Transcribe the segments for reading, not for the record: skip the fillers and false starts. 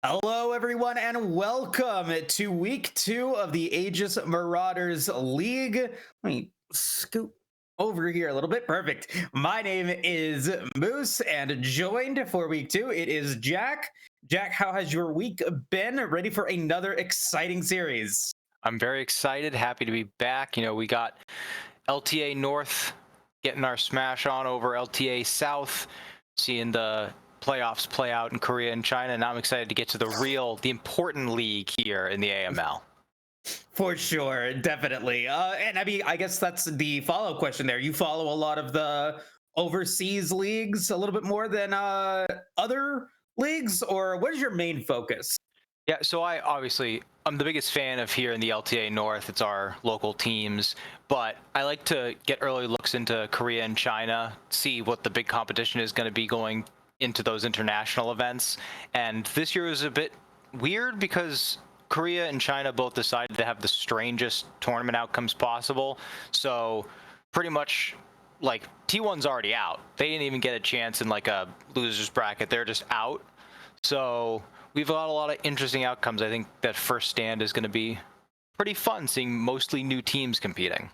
Hello, everyone, and welcome to week 2 of the Aegis Marauders League. Let me scoot over here a little bit. Perfect. My name is Moose, and joined for week 2, it is Jack. Jack, how has your week been? Ready for another exciting series? I'm very excited, happy to be back. We got LTA North getting our smash on over LTA South, seeing the playoffs play out in Korea and China, and I'm excited to get to the important league here in the AML. For sure, definitely. And I mean, I guess that's the follow-up question there. You follow a lot of the overseas leagues a little bit more than other leagues, or what is your main focus? Yeah, so I'm the biggest fan of here in the LTA North. It's our local teams, but I like to get early looks into Korea and China, see what the big competition is going to be going into those international events. And this year was a bit weird because Korea and China both decided to have the strangest tournament outcomes possible. So pretty much like T1's already out. They didn't even get a chance in like a losers bracket. They're just out. So we've got a lot of interesting outcomes. I think that first stand is going to be pretty fun, seeing mostly new teams competing.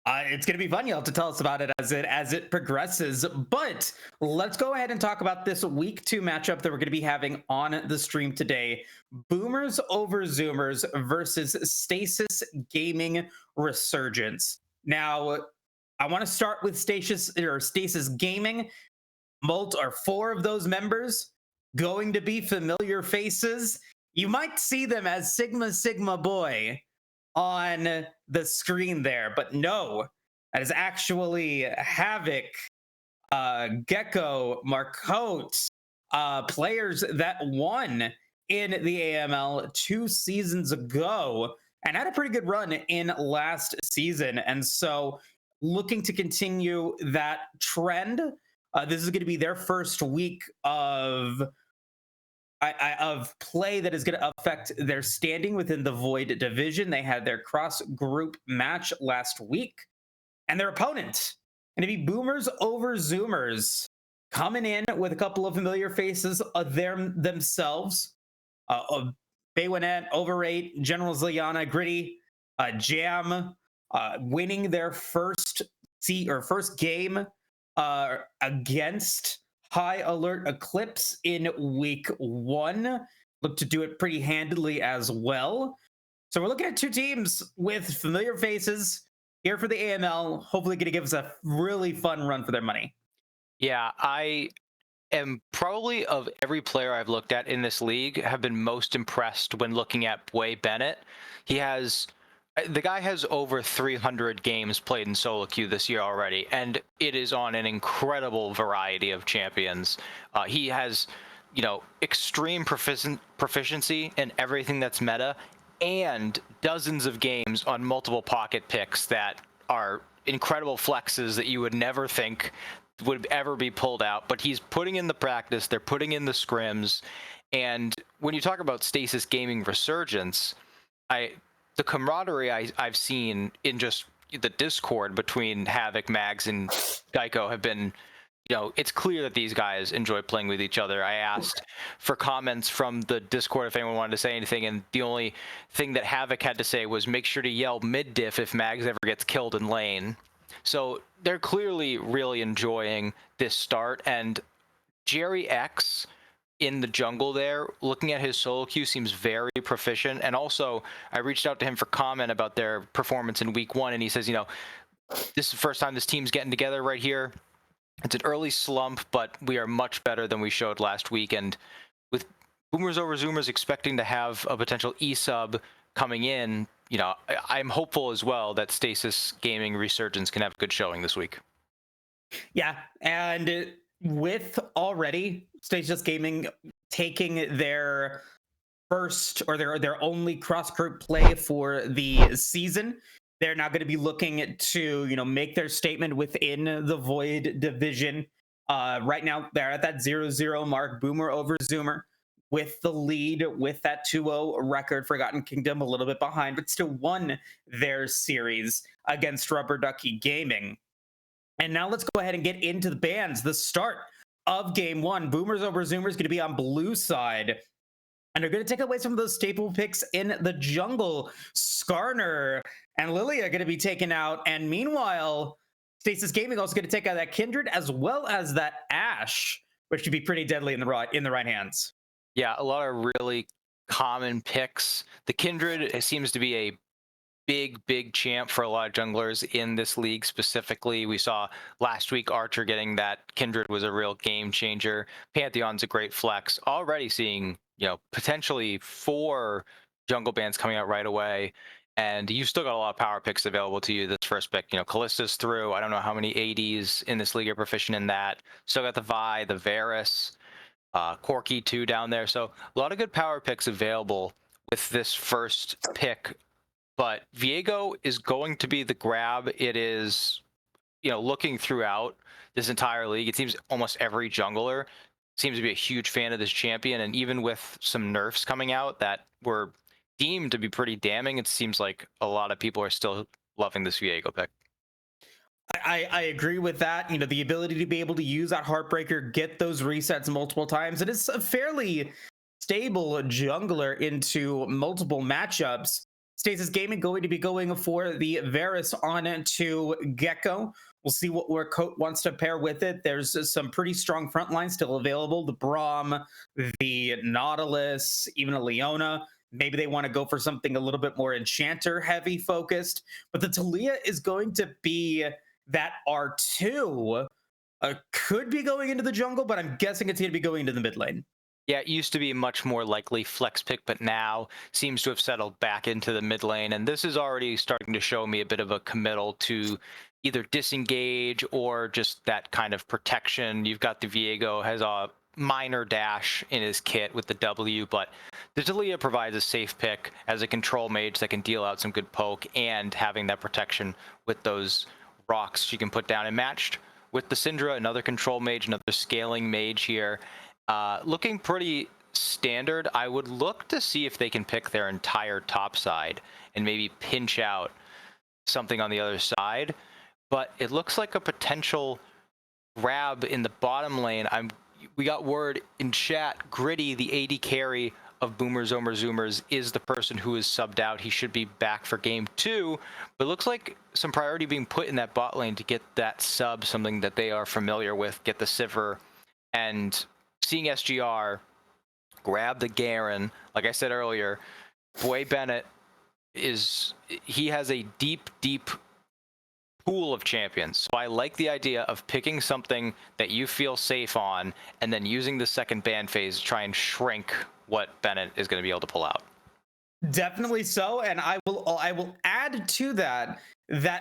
It's going to be fun. You'll have to tell us about it as it progresses. But let's go ahead and talk about this week 2 matchup that we're going to be having on the stream today. Boomers over Zoomers versus Stasis Gaming Resurgence. Now, I want to start with Stasis Gaming. 4 of those members going to be familiar faces. You might see them as Sigma Boy on the screen there, but no, that is actually Havoc, Gecko, Marcote, players that won in the AML 2 seasons ago and had a pretty good run in last season. And so looking to continue that trend, this is going to be their first week of play that is going to affect their standing within the Void division. They had their cross group match last week, and their opponent going to be Boomers over Zoomers, coming in with a couple of familiar faces of themselves. Baywinet, Overrate, General Ziliana, Gritty, Jam, winning their first game against High Alert Eclipse in week 1. Look to do it pretty handily as well. So we're looking at 2 teams with familiar faces here for the AML. Hopefully going to give us a really fun run for their money. Yeah, I am probably, of every player I've looked at in this league, have been most impressed when looking at Boy Bennett. The guy has over 300 games played in solo queue this year already, and it is on an incredible variety of champions. He has, extreme proficiency in everything that's meta, and dozens of games on multiple pocket picks that are incredible flexes that you would never think would ever be pulled out. But he's putting in the practice, they're putting in the scrims, and when you talk about Stasis Gaming Resurgence, the camaraderie I've seen in just the Discord between Havoc, Mags, and Geico have been, it's clear that these guys enjoy playing with each other. I asked for comments from the Discord if anyone wanted to say anything, and the only thing that Havoc had to say was make sure to yell mid-diff if Mags ever gets killed in lane. So they're clearly really enjoying this start, and Jerry X in the jungle there, looking at his solo queue, seems very proficient. And also, I reached out to him for comment about their performance in week 1, and he says, this is the first time this team's getting together right here. It's an early slump, but we are much better than we showed last week. And with Boomers over Zoomers expecting to have a potential E-sub coming in, I'm hopeful as well that Stasis Gaming Resurgence can have a good showing this week. Yeah, and with already Stasis Gaming taking their first or their only cross group play for the season, they're now going to be looking to make their statement within the Void division. Right now they're at that 0-0 mark, Boomer over Zoomer, with the lead with that 2-0 record. Forgotten Kingdom a little bit behind, but still won their series against Rubber Ducky Gaming. And now let's go ahead and get into the bans. The start of game one. Boomers over Zoomers going to be on blue side. And they're going to take away some of those staple picks in the jungle. Skarner and Lilia going to be taken out. And meanwhile, Stasis Gaming also going to take out that Kindred as well as that Ashe, which should be pretty deadly in the right hands. Yeah, a lot of really common picks. The Kindred seems to be a big champ for a lot of junglers in this league specifically. We saw last week Archer getting that Kindred was a real game changer. Pantheon's a great flex. Already seeing, potentially 4 jungle bans coming out right away. And you've still got a lot of power picks available to you this first pick. Kallista's through. I don't know how many ADs in this league are proficient in that. Still got the Vi, the Varus, Corki too down there. So a lot of good power picks available with this first pick. But Viego is going to be the grab. It is, looking throughout this entire league, it seems almost every jungler seems to be a huge fan of this champion. And even with some nerfs coming out that were deemed to be pretty damning, it seems like a lot of people are still loving this Viego pick. I agree with that. The ability to be able to use that Heartbreaker, get those resets multiple times. It is a fairly stable jungler into multiple matchups. Stasis Gaming going to be going for the Varus on to Gecko. We'll see where Coat wants to pair with it. There's some pretty strong front lines still available. The Braum, the Nautilus, even a Leona. Maybe they want to go for something a little bit more Enchanter heavy focused. But the Taliyah is going to be that R2. Could be going into the jungle, but I'm guessing it's going to be going into the mid lane. Yeah, it used to be a much more likely flex pick, but now seems to have settled back into the mid lane. And this is already starting to show me a bit of a committal to either disengage or just that kind of protection. You've got the Viego, has a minor dash in his kit with the W, but the Taliyah provides a safe pick as a control mage that can deal out some good poke and having that protection with those rocks she can put down. And matched with the Syndra, another control mage, another scaling mage here. Looking pretty standard. I would look to see if they can pick their entire top side and maybe pinch out something on the other side. But it looks like a potential grab in the bottom lane. We got word in chat, Gritty, the AD carry of Boomers over Zoomers, is the person who is subbed out. He should be back for game 2. But it looks like some priority being put in that bot lane to get that sub, something that they are familiar with, get the Sivir, and seeing SGR grab the Garen. Like I said earlier, Boy Bennett he has a deep pool of champions. So I like the idea of picking something that you feel safe on and then using the second ban phase to try and shrink what Bennett is going to be able to pull out. Definitely so. And I will add to that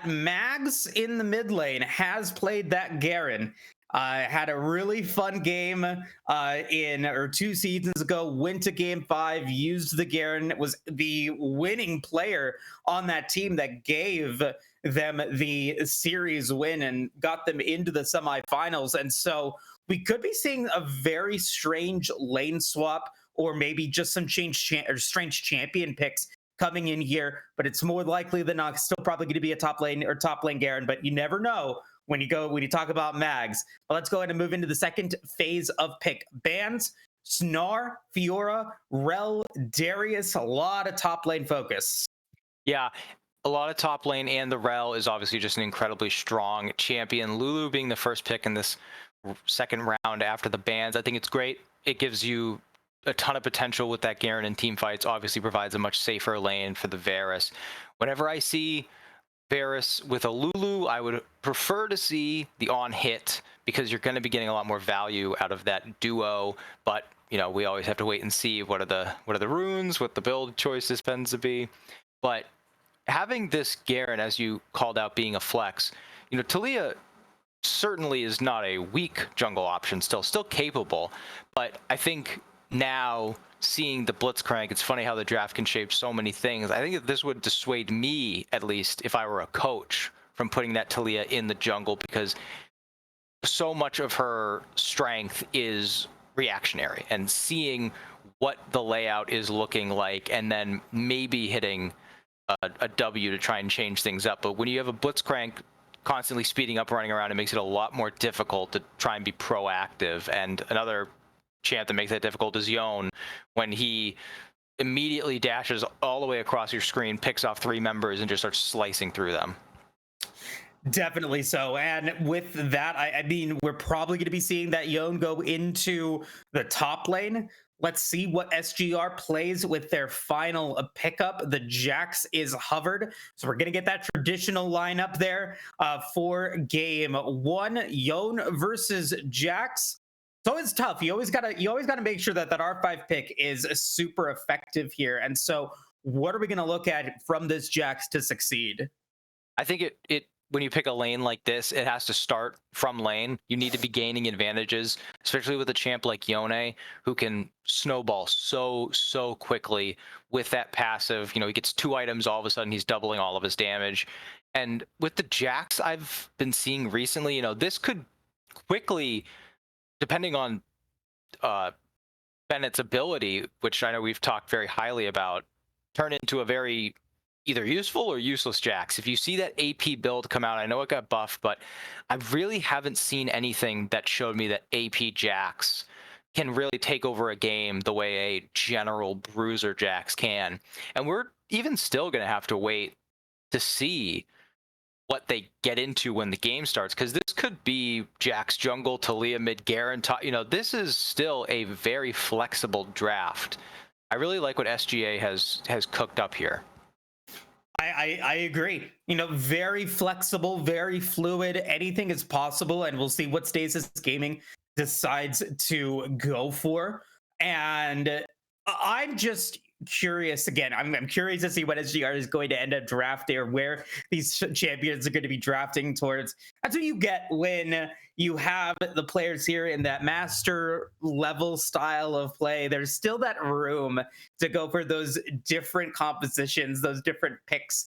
Mags in the mid lane has played that Garen. Had a really fun game 2 seasons ago, went to game 5, used the Garen, was the winning player on that team that gave them the series win and got them into the semifinals. And so we could be seeing a very strange lane swap, or maybe just some strange champion picks coming in here, but it's more likely than not still probably going to be a top lane Garen, but you never know when you talk about Mags. But let's go ahead and move into the second phase of pick bans. Snar, Fiora, Rel, Darius, a lot of top lane focus. Yeah, a lot of top lane, and the Rel is obviously just an incredibly strong champion. Lulu being the first pick in this second round after the bans, I think it's great. It gives you a ton of potential with that Garen and team fights. Obviously provides a much safer lane for the Varus. Whenever I see Varus with a Lulu, I would prefer to see the on hit, because you're going to be getting a lot more value out of that duo. But we always have to wait and see what are the runes, what the build choices tends to be. But having this Garen, as you called out, being a flex, Taliyah certainly is not a weak jungle option, still capable. But I think now seeing the Blitzcrank, it's funny how the draft can shape so many things. I think that this would dissuade me, at least if I were a coach, from putting that Taliyah in the jungle, because so much of her strength is reactionary, and seeing what the layout is looking like and then maybe hitting a W to try and change things up. But when you have a Blitzcrank constantly speeding up, running around. It makes it a lot more difficult to try and be proactive. And another champ that makes that difficult is Yone, when he immediately dashes all the way across your screen, picks off 3 members, and just starts slicing through them. Definitely so. And with that, I mean, we're probably going to be seeing that Yone go into the top lane. Let's see what SGR plays with their final pickup. The Jax is hovered. So we're going to get that traditional lineup there for game 1. Yone versus Jax. So it's tough. You always gotta make sure that that R5 pick is super effective here. And so what are we going to look at from this Jax to succeed? I think it when you pick a lane like this, it has to start from lane. You need to be gaining advantages, especially with a champ like Yone, who can snowball so quickly with that passive. You know, he gets 2 items, all of a sudden he's doubling all of his damage. And with the Jax I've been seeing recently, you know, this could quickly, depending on Bennett's ability, which I know we've talked very highly about, turn into a very either useful or useless Jax. If you see that AP build come out, I know it got buffed, but I really haven't seen anything that showed me that AP Jax can really take over a game the way a general bruiser Jax can. And we're even still going to have to wait to see what they get into when the game starts, because this could be Jax jungle, Talia mid, Garen top. You know, this is still a very flexible draft. I really like what SGA has cooked up here. I agree. You know, very flexible, very fluid. Anything is possible, and we'll see what Stasis Gaming decides to go for. And I'm just curious again. I'm curious to see what SGR is going to end up drafting, or where these champions are going to be drafting towards. That's what you get when you have the players here in that master level style of play. There's still that room to go for those different compositions, those different picks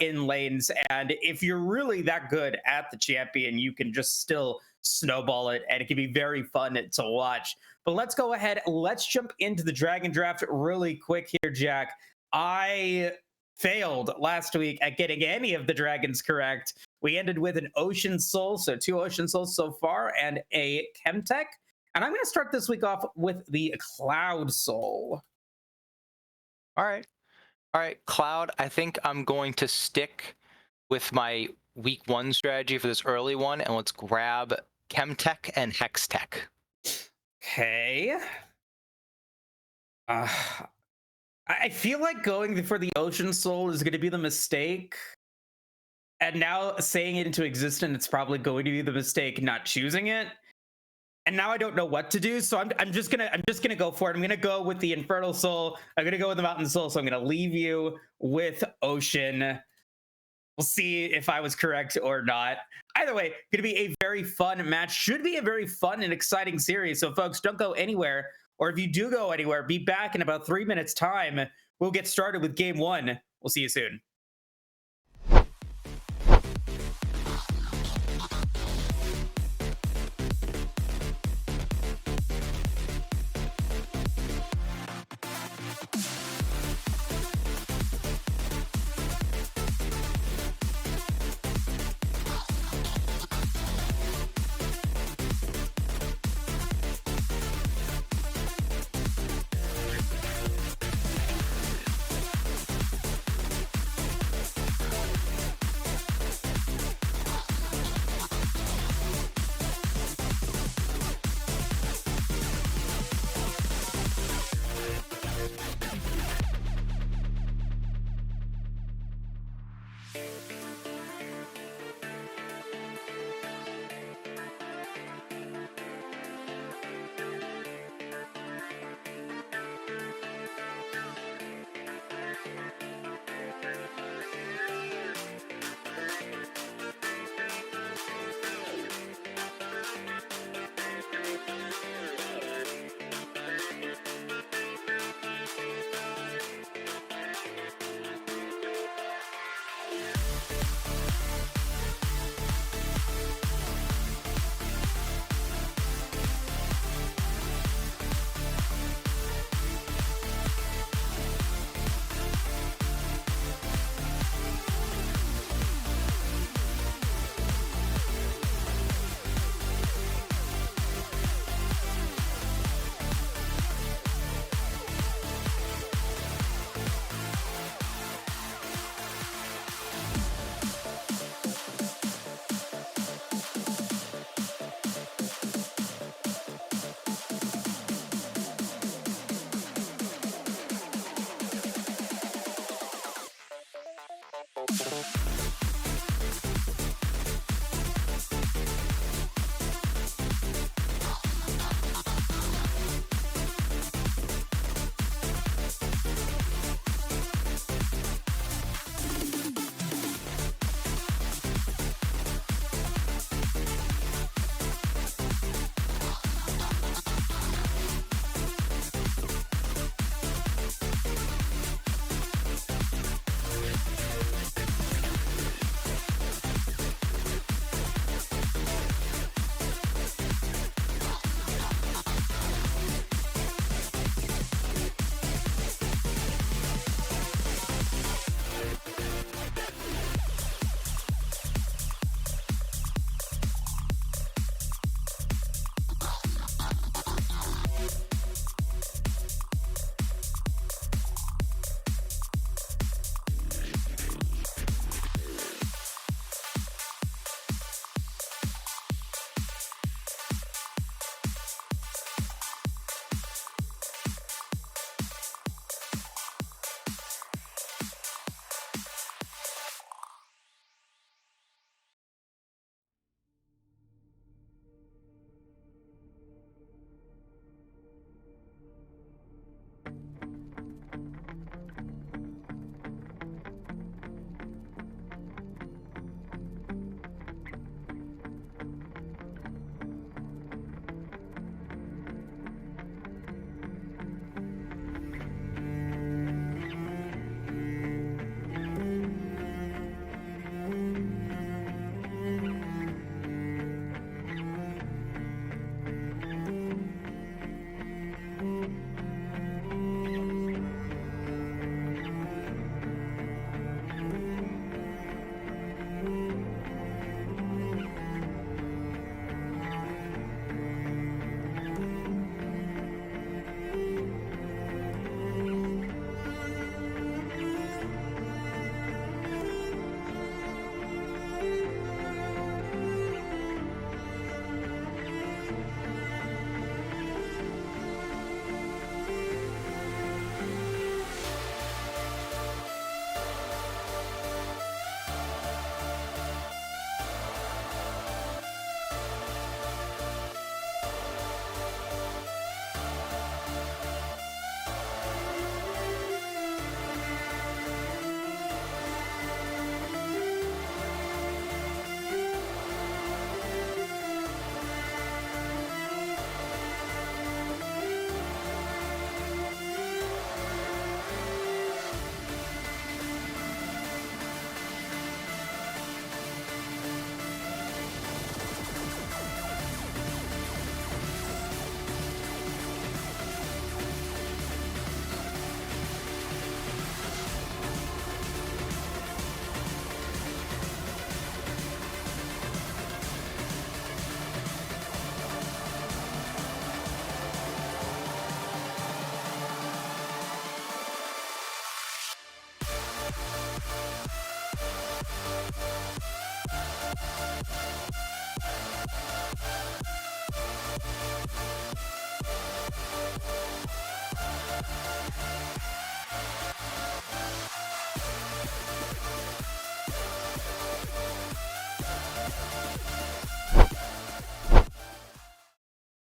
in lanes. And if you're really that good at the champion, you can just still snowball it, and it can be very fun to watch. But let's go ahead. Let's jump into the Dragon Draft really quick here, Jack. I failed last week at getting any of the dragons correct. We ended with an Ocean Soul, so 2 Ocean Souls so far, and a Chemtech. And I'm going to start this week off with the Cloud Soul. All right, Cloud. I think I'm going to stick with my week 1 strategy for this early one, and let's grab Chemtech and Hextech. Okay. I feel like going for the Ocean Soul is going to be the mistake. And now saying it into existence, it's probably going to be the mistake not choosing it. And now I don't know what to do, so I'm just gonna go for it. I'm gonna go with the Infernal Soul. I'm gonna go with the Mountain Soul. So I'm gonna leave you with Ocean. We'll see if I was correct or not. Either way, gonna be a very fun match. Should be a very fun and exciting series. So folks, don't go anywhere. Or if you do go anywhere, be back in about 3 minutes time. We'll get started with game 1. We'll see you soon.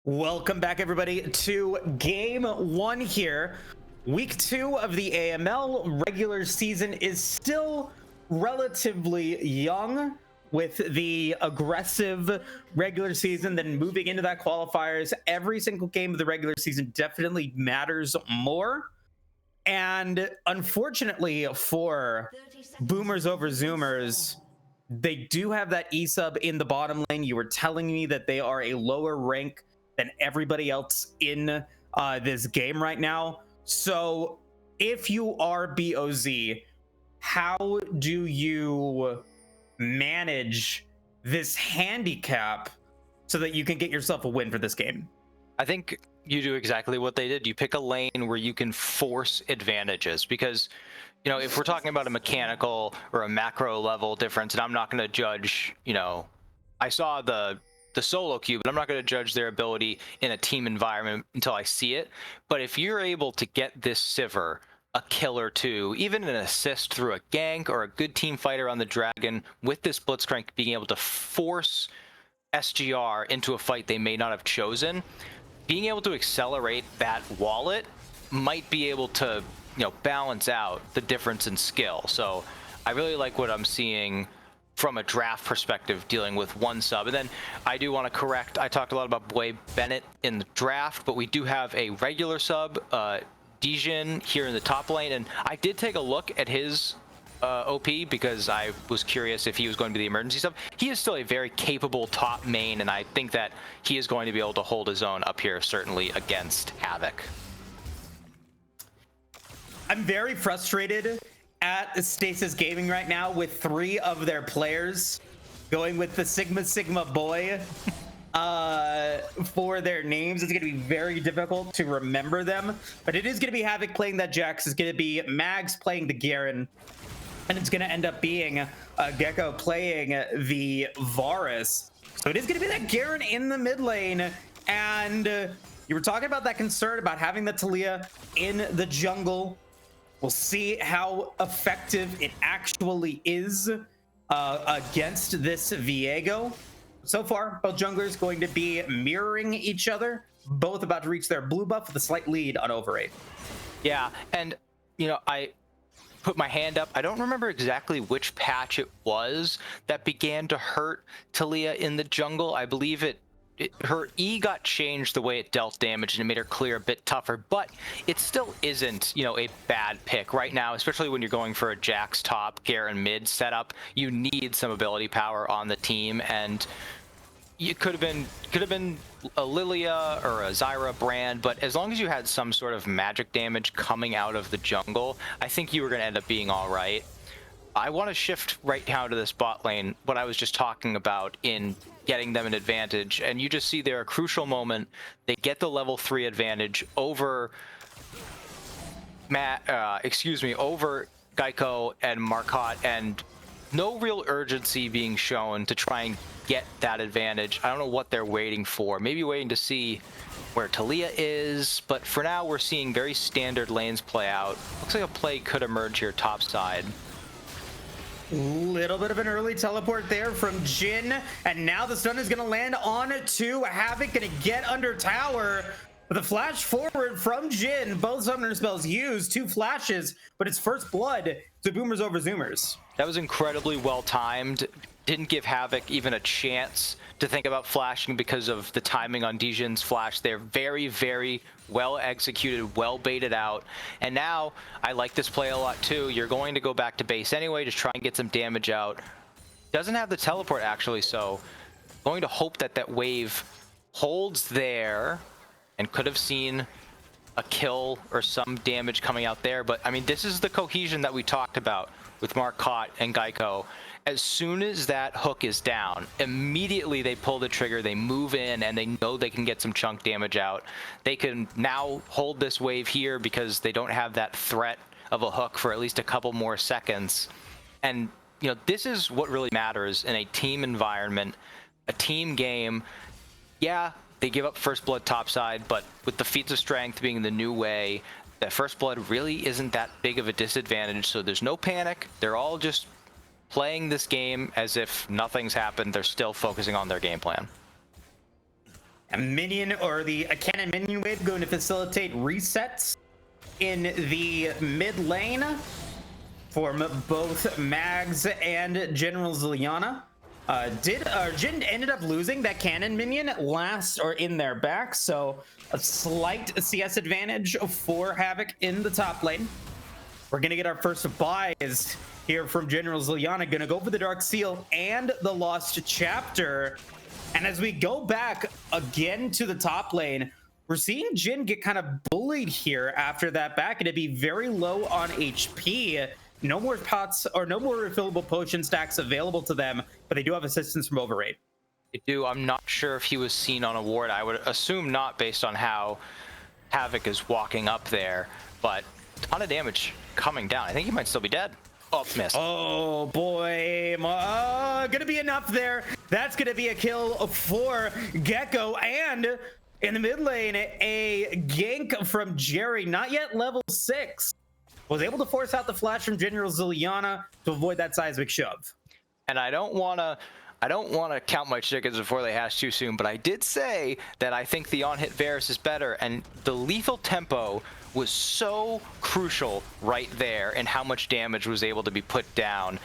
Welcome back, everybody, to game one here. Week 2 of the AML regular season is still relatively young with the aggressive regular season. Then moving into that qualifiers, every single game of the regular season definitely matters more. And unfortunately for Boomers over Zoomers, they do have that E-sub in the bottom lane. You were telling me that they are a lower rank than everybody else in this game right now. So if you are BOZ, how do you manage this handicap so that you can get yourself a win for this game? I think you do exactly what they did. You pick a lane where you can force advantages, because, you know, if we're talking about a mechanical or a macro level difference, and I'm not going to judge, you know, I saw the solo queue, but I'm not going to judge their ability in a team environment until I see it. But if you're able to get this Sivir a kill or two, even an assist through a gank or a good team fighter on the Dragon, with this Blitzcrank being able to force SGR into a fight they may not have chosen, being able to accelerate that wallet might be able to, balance out the difference in skill. So I really like what I'm seeing from a draft perspective dealing with one sub. And then I do want to correct, I talked a lot about Boy Bennett in the draft, but we do have a regular sub, Dijin, here in the top lane. And I did take a look at his OP because I was curious if he was going to be the emergency sub. He is still a very capable top main, and I think that he is going to be able to hold his own up here, certainly against Havoc. I'm very frustrated at Stasis Gaming right now with 3 of their players going with the Sigma Boy for their names. It's going to be very difficult to remember them, but it is going to be Havoc playing that Jax. It's going to be Mags playing the Garen, and it's going to end up being Gecko playing the Varus. So it is going to be that Garen in the mid lane, and you were talking about that concern about having the Talia in the jungle. We'll see how effective it actually is against this Viego. So far, both junglers going to be mirroring each other, both about to reach their blue buff with a slight lead on Overraid. Yeah, and I put my hand up. I don't remember exactly which patch it was that began to hurt Talia in the jungle. I believe her E got changed the way it dealt damage, and it made her clear a bit tougher, but it still isn't, a bad pick right now, especially when you're going for a Jax top, Garen mid setup. You need some ability power on the team, and it could have been a Lilia or a Zyra brand, but as long as you had some sort of magic damage coming out of the jungle, I think you were going to end up being all right. I want to shift right now to this bot lane, what I was just talking about in getting them an advantage, and you just see there a crucial moment. They get the level 3 advantage over over Geico and Marcotte, and no real urgency being shown to try and get that advantage. I don't know what they're waiting for. Maybe waiting to see where Talia is, but for now we're seeing very standard lanes play out. Looks like a play could emerge here top side. Little bit of an early teleport there from Jin, and now the stun is going to land on to Havoc, going to get under tower with a flash forward from Jin. Both summoner spells used, 2 flashes, but it's first blood to Boomers over Zoomers. That was incredibly well timed. Didn't give Havoc even a chance to think about flashing because of the timing on Dijin's flash. They're very, very well executed, well baited out. And now I like this play a lot too. You're going to go back to base anyway, just try and get some damage out. Doesn't have the teleport actually, so going to hope that that wave holds there, and could have seen a kill or some damage coming out there. But I mean, this is the cohesion that we talked about with Marcotte and Geico. As soon as that hook is down, immediately they pull the trigger, they move in, and they know they can get some chunk damage out. They can now hold this wave here because they don't have that threat of a hook for at least a couple more seconds. And, this is what really matters in a team environment, a team game. Yeah, they give up first blood topside, but with the feats of strength being the new way, that first blood really isn't that big of a disadvantage. So there's no panic. They're all just playing this game as if nothing's happened. They're still focusing on their game plan. A minion, or the cannon minion wave, going to facilitate resets in the mid lane for both Mags and General Ziliana. Jin ended up losing that cannon minion last, or in their back, so a slight CS advantage for Havoc in the top lane. We're gonna get our first buys here from General Ziliana, gonna go for the Dark Seal and the Lost Chapter. And as we go back again to the top lane, we're seeing Jin get kind of bullied here after that back, and to be very low on HP. No more pots, or no more refillable potion stacks available to them, but they do have assistance from Overraid. They do. I'm not sure if he was seen on a ward. I would assume not, based on how Havoc is walking up there, but a ton of damage coming down. I think he might still be dead. Oh, missed. Oh boy, gonna be enough there. That's gonna be a kill for Gecko, and in the mid lane, a gank from Jerry, not yet level 6. was able to force out the flash from General Ziliana to avoid that seismic shove. And I don't want to count my chickens before they hatch too soon, but I did say that I think the on-hit Varus is better, and the lethal tempo was so crucial right there in how much damage was able to be put down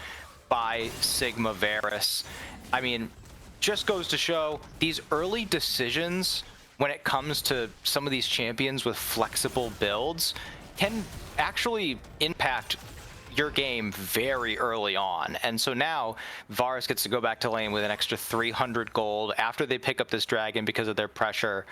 by Sigma Varus. I mean, just goes to show these early decisions when it comes to some of these champions with flexible builds can actually impact your game very early on. And so now Varus gets to go back to lane with an extra 300 gold after they pick up this dragon because of their pressure.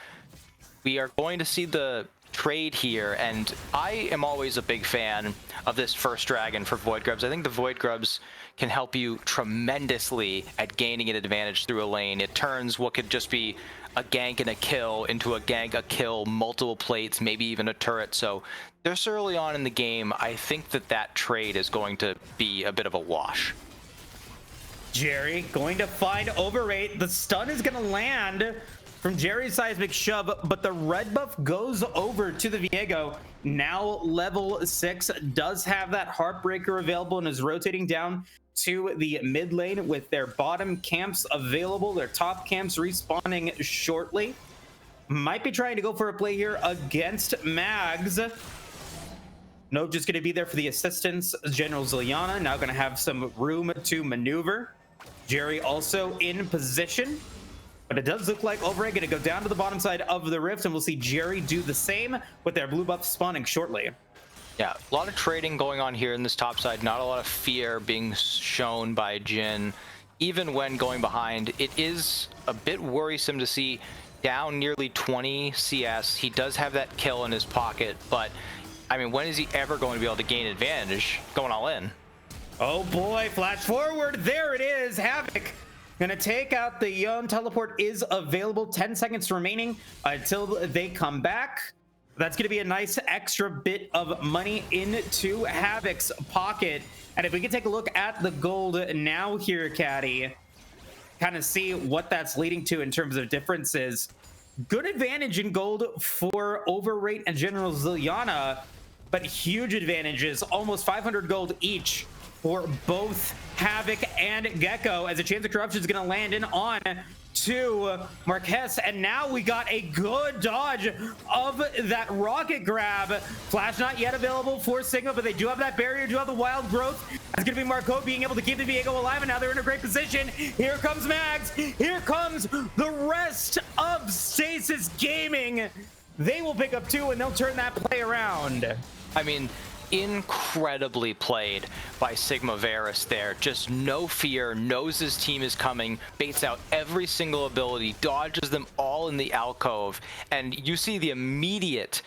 We are going to see the trade here, and I am always a big fan of this first dragon for Void Grubs. I think the Void Grubs can help you tremendously at gaining an advantage through a lane. It turns what could just be a gank and a kill into a gank, a kill, multiple plates, maybe even a turret. So this early on in the game, I think that that trade is going to be a bit of a wash. Jerry going to find Overrate. The stun is going to land from Jerry's seismic shove, but the red buff goes over to the Viego. Now level 6 does have that Heartbreaker available and is rotating down to the mid lane with their bottom camps available, their top camps respawning shortly. Might be trying to go for a play here against Mags. No, just going to be there for the assistance. General Ziliana now going to have some room to maneuver. Jerry also in position, but it does look like Overrate going to go down to the bottom side of the rift, and we'll see Jerry do the same with their blue buff spawning shortly. Yeah, a lot of trading going on here in this top side. Not a lot of fear being shown by Jhin. Even when going behind, it is a bit worrisome to see down nearly 20 CS. He does have that kill in his pocket, but I mean, when is he ever going to be able to gain advantage going all in? Oh boy, flash forward. There it is. Havoc gonna take out the Yon. Teleport is available. 10 seconds remaining until they come back. That's going to be a nice extra bit of money into Havoc's pocket. And if we can take a look at the gold now here, Caddy, kind of see what that's leading to in terms of differences. Good advantage in gold for Overrate and General Ziliana, but huge advantages, almost 500 gold each for both Havoc and Gecko, as a chance of corruption is going to land in on to Marquez. And now we got a good dodge of that rocket grab. Flash not yet available for Sigma, but they do have that barrier, do have the wild growth. It's going to be Marco being able to keep the Viego alive, and now they're in a great position. Here comes Mags. Here comes the rest of Stasis Gaming. They will pick up 2, and they'll turn that play around. I mean, incredibly played by Sigma Varus there. Just no fear, knows his team is coming, baits out every single ability, dodges them all in the alcove, and you see the immediate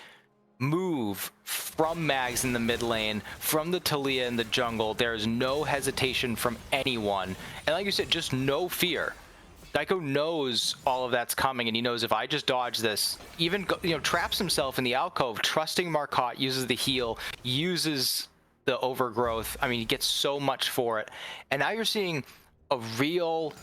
move from Mags in the mid lane, from the Talia in the jungle. There's no hesitation from anyone, and like you said, just no fear. Geico knows all of that's coming, and he knows if I just dodge this, even traps himself in the alcove, trusting Marcotte, uses the heal, uses the overgrowth. I mean, he gets so much for it. And now you're seeing a real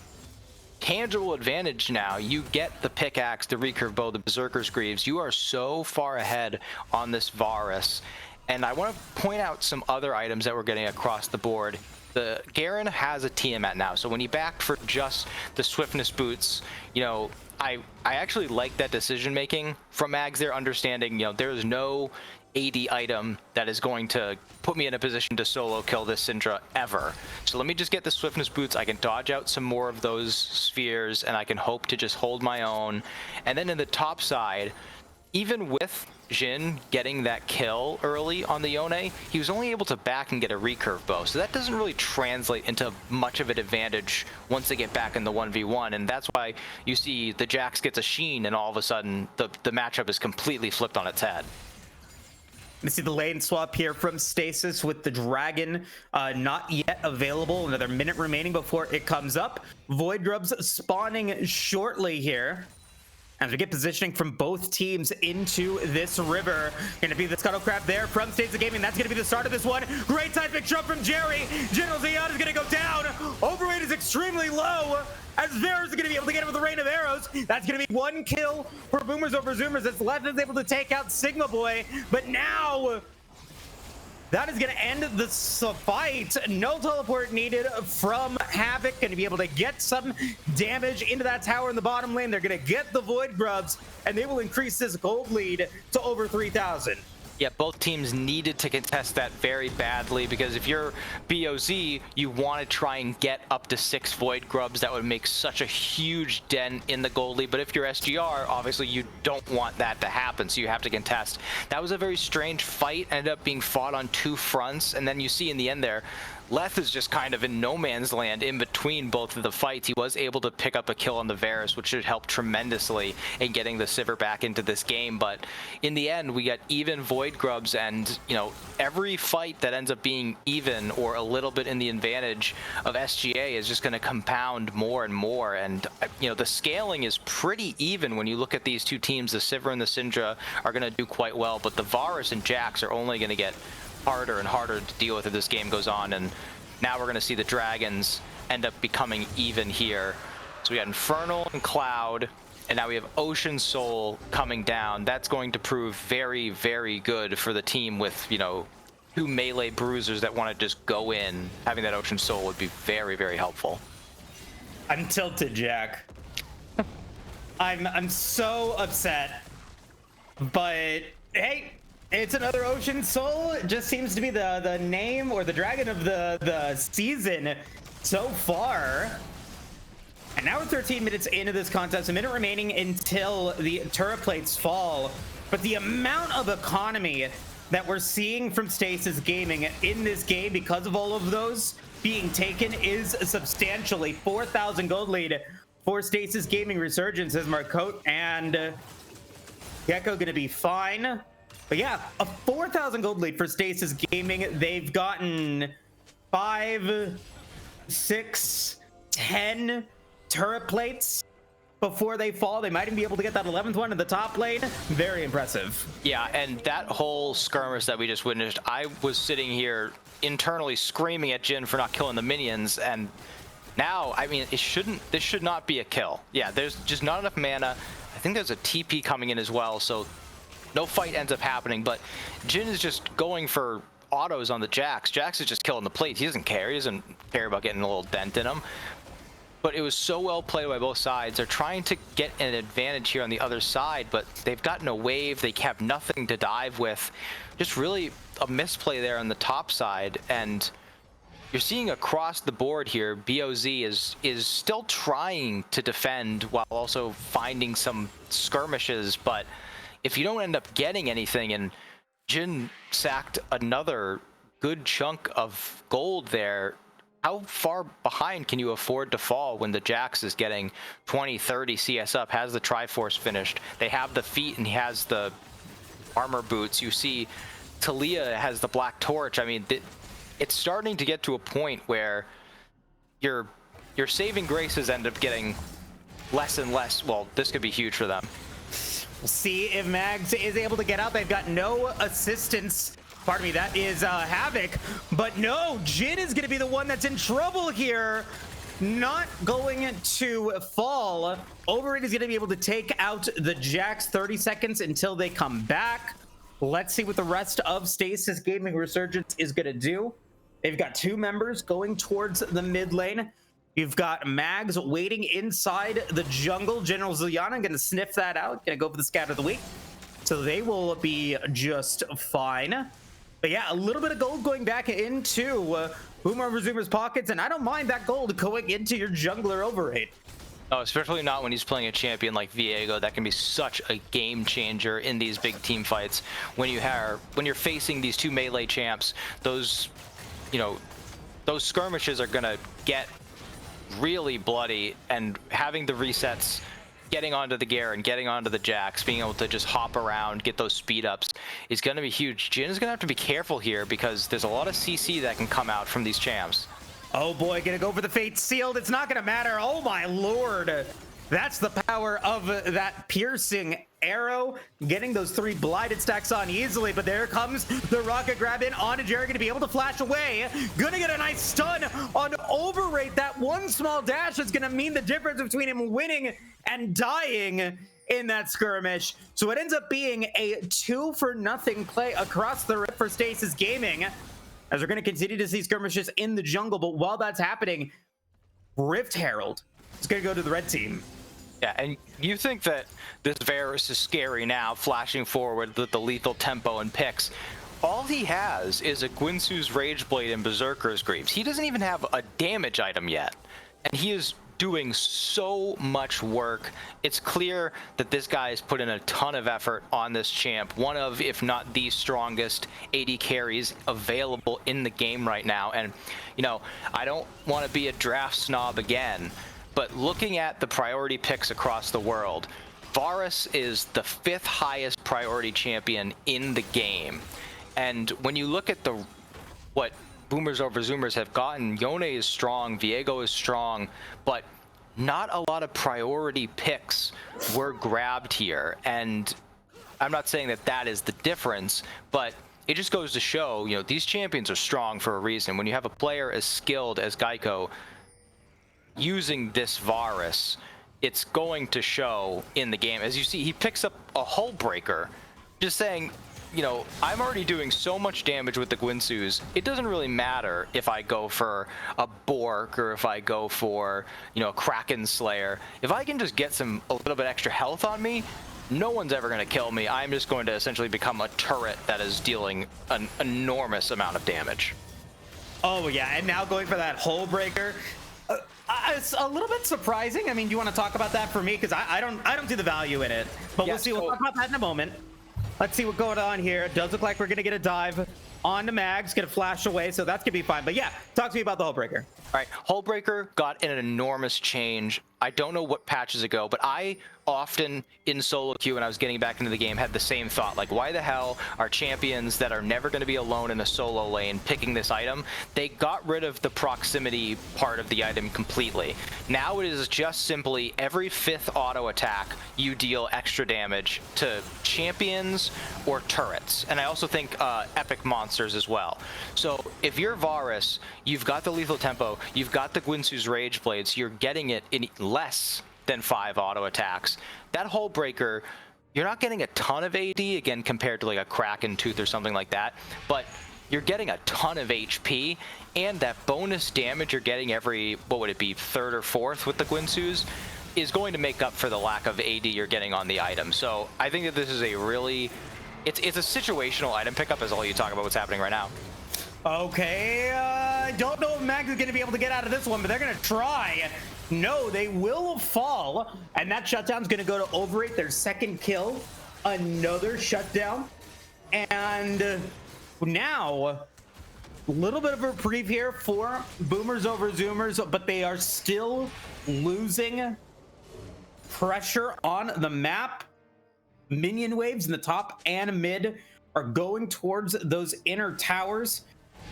tangible advantage now. You get the pickaxe, the recurve bow, the berserker's greaves. You are so far ahead on this Varus. And I want to point out some other items that we're getting across the board. The Garen has a Tiamat now, so when he backed for just the swiftness boots, I actually like that decision making from Mags there, understanding there's no AD item that is going to put me in a position to solo kill this Syndra ever. So let me just get the swiftness boots. I can dodge out some more of those spheres, and I can hope to just hold my own. And then in the top side, even with Jhin getting that kill early on the Yone, he was only able to back and get a recurve bow. So that doesn't really translate into much of an advantage once they get back in the 1v1. And that's why you see the Jax gets a Sheen, and all of a sudden the matchup is completely flipped on its head. You see the lane swap here from Stasis with the dragon not yet available. Another minute remaining before it comes up. Void Grubs spawning shortly here. As we get positioning from both teams into this river. Gonna be the Scuttle Crab there from Stasis Gaming. That's gonna be the start of this one. Great seismic jump from Jerry. General Zion is gonna go down. Overrate is extremely low, as Varus is gonna be able to get him with a rain of arrows. That's gonna be 1 kill for Boomers over Zoomers, as Left is able to take out Sigma Boy. But now That is going to end the fight. No teleport needed from Havoc. Going to be able to get some damage into that tower in the bottom lane. They're going to get the Void Grubs, and they will increase this gold lead to over 3,000. Yeah, both teams needed to contest that very badly, because if you're BOZ, you want to try and get up to 6 Void Grubs. That would make such a huge dent in the gold lead. But if you're SGR, obviously you don't want that to happen, so you have to contest. That was a very strange fight, ended up being fought on 2 fronts, and then you see in the end there, Leth is just kind of in no man's land in between both of the fights. He was able to pick up a kill on the Varus, which should help tremendously in getting the Sivir back into this game. But in the end, we got even Void Grubs, and you know, every fight that ends up being even or a little bit in the advantage of SGA is just going to compound more and more. And you know, the scaling is pretty even when you look at these two teams. The Sivir and the Syndra are going to do quite well, but the Varus and Jax are only going to get harder and harder to deal with as this game goes on. And now we're going to see the Dragons end up becoming even here. So we got Infernal and Cloud, and now we have Ocean Soul coming down. That's going to prove very, very good for the team with, you know, 2 melee bruisers that want to just go in. Having that Ocean Soul would be very, very helpful. I'm tilted, Jack. I'm so upset. But hey, it's another Ocean Soul. It just seems to be the name or the dragon of the season so far. And now we're 13 minutes into this contest, a minute remaining until the turret plates fall. But the amount of economy that we're seeing from Stasis Gaming in this game because of all of those being taken is substantially 4,000 gold lead for Stasis Gaming. Resurgence as Marcote and Gecko gonna be fine. But yeah, a 4,000 gold lead for Stasis Gaming. They've gotten 5, 6, 10 turret plates before they fall. They might even be able to get that 11th one in the top lane. Very impressive. Yeah, and that whole skirmish that we just witnessed, I was sitting here internally screaming at Jhin for not killing the minions, and now, I mean, this should not be a kill. Yeah, there's just not enough mana. I think there's a TP coming in as well, so no fight ends up happening, but Jhin is just going for autos on the Jax. Jax is just killing the plate. He doesn't care. He doesn't care about getting a little dent in him. But it was so well played by both sides. They're trying to get an advantage here on the other side, but they've got no wave. They have nothing to dive with. Just really a misplay there on the top side. And you're seeing across the board here, BOZ is still trying to defend while also finding some skirmishes, but if you don't end up getting anything, and Jhin sacked another good chunk of gold there, how far behind can you afford to fall when the Jax is getting 20, 30 CS up, has the Triforce finished, they have the feet and he has the armor boots. You see Talia has the Black Torch. I mean, it's starting to get to a point where your saving graces end up getting less and less. Well, this could be huge for them. We'll see if Mags is able to get out. They've got no assistance. Pardon me, that is Havoc. But no, Jhin is going to be the one that's in trouble here. Not going to fall. Overrated is going to be able to take out the Jax. 30 seconds until they come back. Let's see what the rest of Stasis Gaming Resurgence is going to do. They've got 2 members going towards the mid lane. You've got Mags waiting inside the jungle. General Zilyana going to sniff that out. Going to go for the scout of the week. So they will be just fine. But yeah, a little bit of gold going back into Boomer Resumer's pockets. And I don't mind that gold going into your jungler overrate. Oh, especially not when he's playing a champion like Viego. That can be such a game changer in these big team fights. When you're facing these 2 melee champs, those skirmishes are going to get really bloody, and having the resets, getting onto the Garen, getting onto the Jax, being able to just hop around, get those speed ups is going to be huge. Jhin is going to have to be careful here because there's a lot of CC that can come out from these champs. Oh boy, gonna go for the Fate Sealed. It's not gonna matter. Oh my lord. That's the power of that piercing arrow. Getting those 3 blighted stacks on easily, but there comes the rocket grab in onto Jerry, gonna be able to flash away. Gonna get a nice stun on Overrate. That one small dash is gonna mean the difference between him winning and dying. in that skirmish. So it ends up being a 2-for-0 play across the rip for Stasis Gaming, as we're going to continue to see skirmishes in the jungle. But while that's happening, Rift Herald is going to go to the red team. Yeah, and you think that this Varus is scary now, flashing forward with the lethal tempo and picks. All he has is a Guinsoo's Rageblade and Berserker's Greaves. He doesn't even have a damage item yet, and he is doing so much work. It's clear that this guy has put in a ton of effort on this champ. One of, if not the strongest AD carries available in the game right now. And, you know, I don't want to be a draft snob again, but looking at the priority picks across the world, Varus is the 5th highest priority champion in the game. And when you look at what Boomers over Zoomers have gotten, Yone is strong, Viego is strong, but not a lot of priority picks were grabbed here. And I'm not saying that that is the difference, but it just goes to show, you know, these champions are strong for a reason. When you have a player as skilled as Geico using this Varus, it's going to show in the game. As you see, he picks up a Hull Breaker, just saying, you know, I'm already doing so much damage with the Guinsoo's. It doesn't really matter if I go for a Bork or if I go for, you know, a Kraken Slayer. If I can just get a little bit extra health on me, no one's ever going to kill me. I'm just going to essentially become a turret that is dealing an enormous amount of damage. Oh yeah, and now going for that Hull Breaker. It's a little bit surprising. I mean, do you want to talk about that for me? Because I don't see the value in it. But Yeah, we'll see. We'll talk about that in a moment. Let's see what's going on here. It does look like we're going to get a dive onto Mags, get a flash away, so that's going to be fine. But yeah, talk to me about the Hull Breaker. All right, Hull Breaker got an enormous change. I don't know what patches ago, but I often in solo queue when I was getting back into the game had the same thought, like, why the hell are champions that are never going to be alone in a solo lane picking this item? They got rid of the proximity part of the item completely. Now it is just simply every 5th auto attack you deal extra damage to champions or turrets, and I also think epic monsters as well. So if you're Varus, you've got the lethal tempo, you've got the Guinsoo's Rageblades, you're getting it in less than 5 auto attacks. That Hull Breaker, you're not getting a ton of AD, again, compared to like a Kraken Tooth or something like that, but you're getting a ton of HP, and that bonus damage you're getting every, what would it be, 3rd or 4th with the Guinsoo's, is going to make up for the lack of AD you're getting on the item. So I think that this is a really, it's a situational item pickup is all you talk about what's happening right now. Okay, I don't know if Mags is going to be able to get out of this one, but they're going to try. No, they will fall, and that shutdown's going to go to Overate, their 2nd kill. Another shutdown. And now, a little bit of a reprieve here for Boomers over Zoomers, but they are still losing pressure on the map. Minion waves in the top and mid are going towards those inner towers,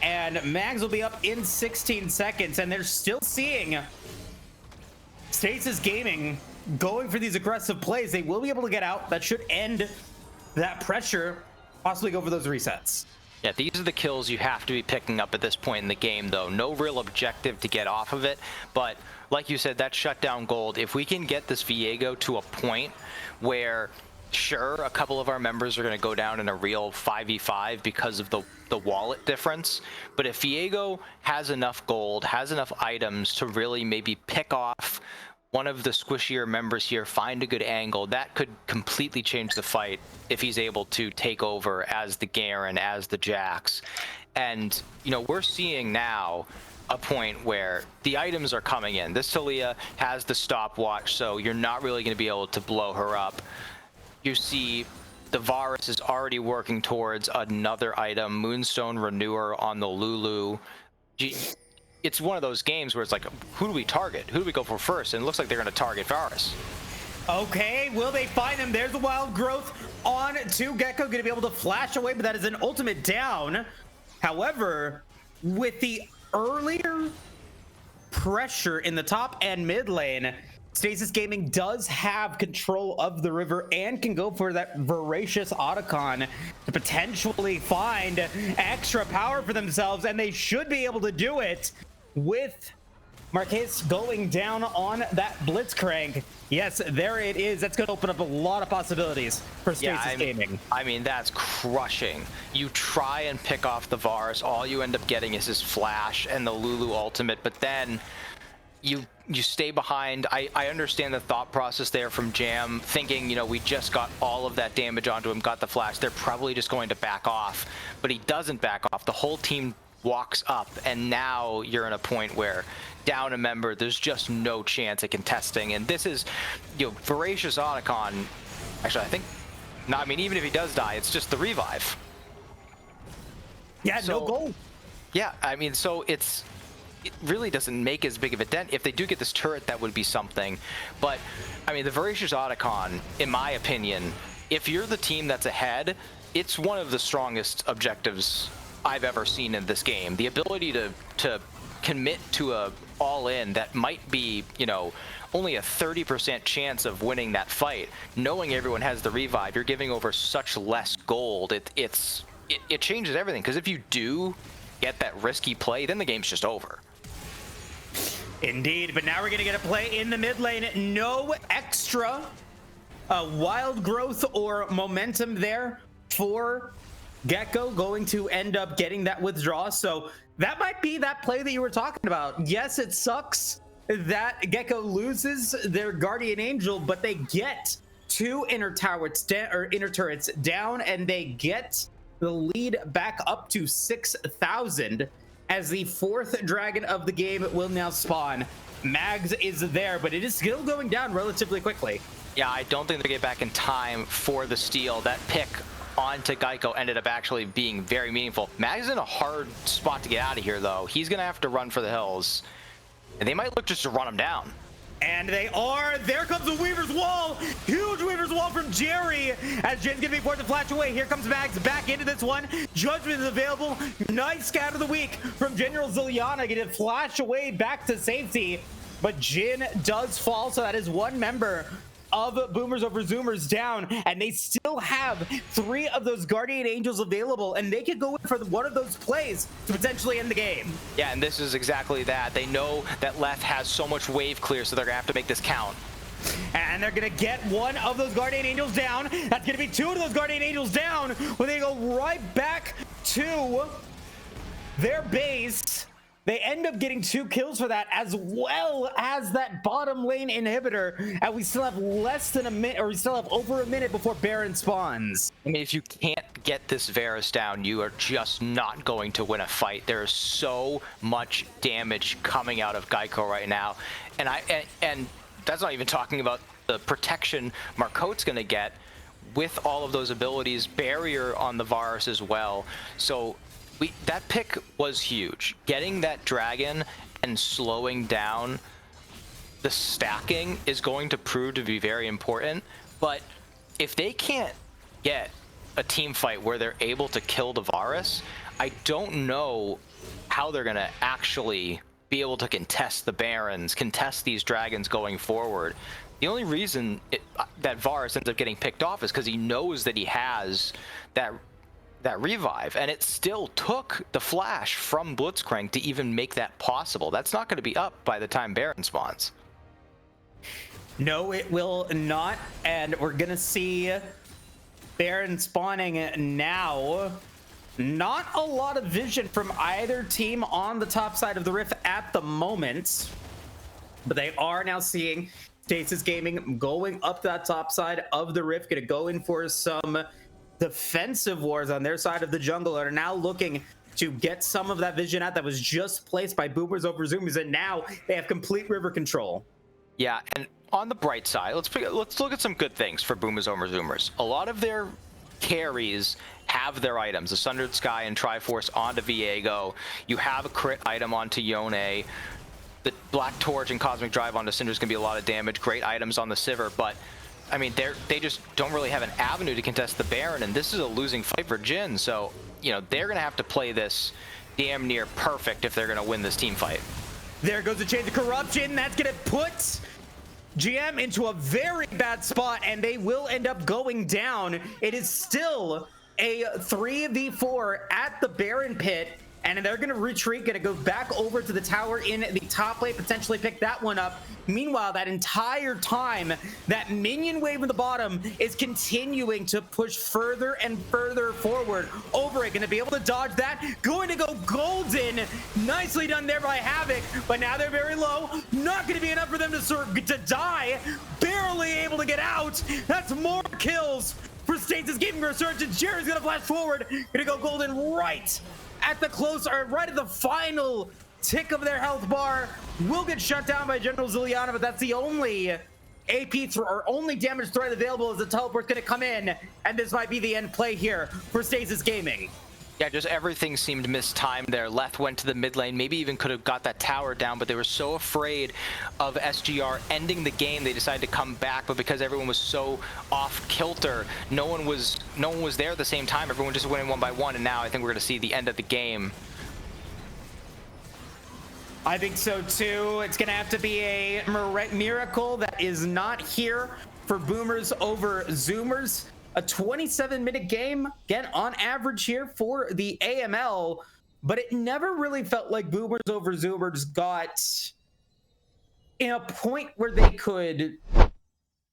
and Mags will be up in 16 seconds, and they're still seeing Stasis Gaming going for these aggressive plays. They will be able to get out. That should end that pressure, possibly go for those resets. Yeah, these are the kills you have to be picking up at this point in the game, though. No real objective to get off of it, but like you said, that shutdown gold, if we can get this Viego to a point where, sure, a couple of our members are going to go down in a real 5v5 because of the wallet difference, but if Viego has enough gold, has enough items to really maybe pick off one of the squishier members here, find a good angle, that could completely change the fight if he's able to take over as the Garen, as the Jax. And, you know, we're seeing now a point where the items are coming in. This Talia has the stopwatch, so you're not really going to be able to blow her up. You see the Varus is already working towards another item, Moonstone Renewer on the Lulu. It's one of those games where it's like, who do we target? Who do we go for first? And it looks like they're going to target Varus. Okay, will they find him? There's a wild growth on to Gecko, going to be able to flash away, but that is an ultimate down. However, with the earlier pressure in the top and mid lane, Stasis Gaming does have control of the river and can go for that voracious Otacon to potentially find extra power for themselves, and they should be able to do it with Marquez going down on that Blitzcrank. Yes, there it is. That's going to open up a lot of possibilities for Stasis Gaming. I mean, that's crushing. You try and pick off the Varus, all you end up getting is his flash and the Lulu ultimate, but then you stay behind. I understand the thought process there from Jam, thinking, you know, we just got all of that damage onto him, got the flash. They're probably just going to back off, but he doesn't back off. The whole team walks up, and now you're in a point where down a member, there's just no chance at contesting. And this is, you know, Voracious Otacon. Actually, I think, no, I mean, even if he does die, it's just the revive. Yeah, so, no goal. Yeah, I mean, so it really doesn't make as big of a dent. If they do get this turret, that would be something. But, I mean, the Voracious Otacon, in my opinion, if you're the team that's ahead, it's one of the strongest objectives I've ever seen in this game. The ability to commit to a all-in that might be, you know, only a 30% chance of winning that fight, knowing everyone has the revive, you're giving over such less gold. It changes everything, because if you do get that risky play, then the game's just over. Indeed, but now we're gonna get a play in the mid lane. No extra wild growth or momentum there for Gecko, going to end up getting that withdraw. So that might be that play that you were talking about. Yes, it sucks that Gecko loses their Guardian Angel, but they get two inner turrets down, and they get the lead back up to 6,000 as the fourth dragon of the game will now spawn. Mags is there, but it is still going down relatively quickly. Yeah, I don't think they get back in time for the steal. That pick onto Geico ended up actually being very meaningful. Mag's is in a hard spot to get out of here, though. He's going to have to run for the hills, and they might look just to run him down. And they are. There comes the Weaver's Wall. Huge Weaver's Wall from Jerry, as Jin's going to be forced to flash away. Here comes Mags back into this one. Judgment is available. Nice scout of the week from General Ziliana. Going to flash away back to safety, but Jin does fall, so that is one member of Boomers over Zoomers down, and they still have 3 of those Guardian Angels available, and they could go in for one of those plays to potentially end the game. Yeah, and this is exactly that. They know that Leth has so much wave clear, so they're gonna have to make this count. And they're gonna get one of those Guardian Angels down. That's gonna be 2 of those Guardian Angels down, when they go right back to their base. They end up getting 2 kills for that, as well as that bottom lane inhibitor. And we still have less than a minute, or we still have over a minute before Baron spawns. I mean, if you can't get this Varus down, you are just not going to win a fight. There is so much damage coming out of Geico right now. And that's not even talking about the protection Marcote's going to get with all of those abilities, barrier on the Varus as well. So that pick was huge. Getting that dragon and slowing down the stacking is going to prove to be very important. But if they can't get a team fight where they're able to kill the Varus, I don't know how they're going to actually be able to contest the Barons, contest these dragons going forward. The only reason that Varus ends up getting picked off is because he knows that he has that revive, and it still took the flash from Blitzcrank to even make that possible. That's not going to be up by the time Baron spawns. No, it will not, and we're going to see Baron spawning now. Not a lot of vision from either team on the top side of the Rift at the moment, but they are now seeing Stasis Gaming going up that top side of the Rift, going to go in for some defensive wars on their side of the jungle, and are now looking to get some of that vision out that was just placed by Boomers over Zoomers, and now they have complete river control. Yeah, and on the bright side, let's look at some good things for Boomers over Zoomers. A lot of their carries have their items. The Sundered Sky and Triforce onto Viego. You have a crit item onto Yone. The Black Torch and Cosmic Drive onto Cinder's gonna be a lot of damage. Great items on the Sivir, but I mean, they just don't really have an avenue to contest the Baron, and this is a losing fight for Jin. So, you know, they're gonna have to play this damn near perfect if they're gonna win this team fight. There goes the Chains of Corruption. That's gonna put GM into a very bad spot, and they will end up going down. It is still a 3v4 at the Baron pit, and they're going to retreat, going to go back over to the tower in the top lane, potentially pick that one up. Meanwhile, that entire time, that minion wave in the bottom is continuing to push further and further forward. Over it, going to be able to dodge that, going to go golden. Nicely done there by Havoc, but now they're very low. Not going to be enough for them to die. Barely able to get out. That's more kills for Stasis Gaming Resurgence. Jerry's gonna flash forward, gonna go golden right at the close, or right at the final tick of their health bar. Will get shut down by General Ziliana, but that's the only AP or only damage threat available as the teleport's gonna come in, and this might be the end play here for Stasis Gaming. Yeah, just everything seemed mistimed there. Leth went to the mid lane, maybe even could have got that tower down, but they were so afraid of SGR ending the game, they decided to come back. But because everyone was so off kilter, no one was there at the same time. Everyone just went in one by one, and now I think we're going to see the end of the game. I think so too. It's going to have to be a miracle that is not here for Boomers over Zoomers. A 27-minute game, again, on average here for the AML, but it never really felt like Boomers over Zoomers got in a point where they could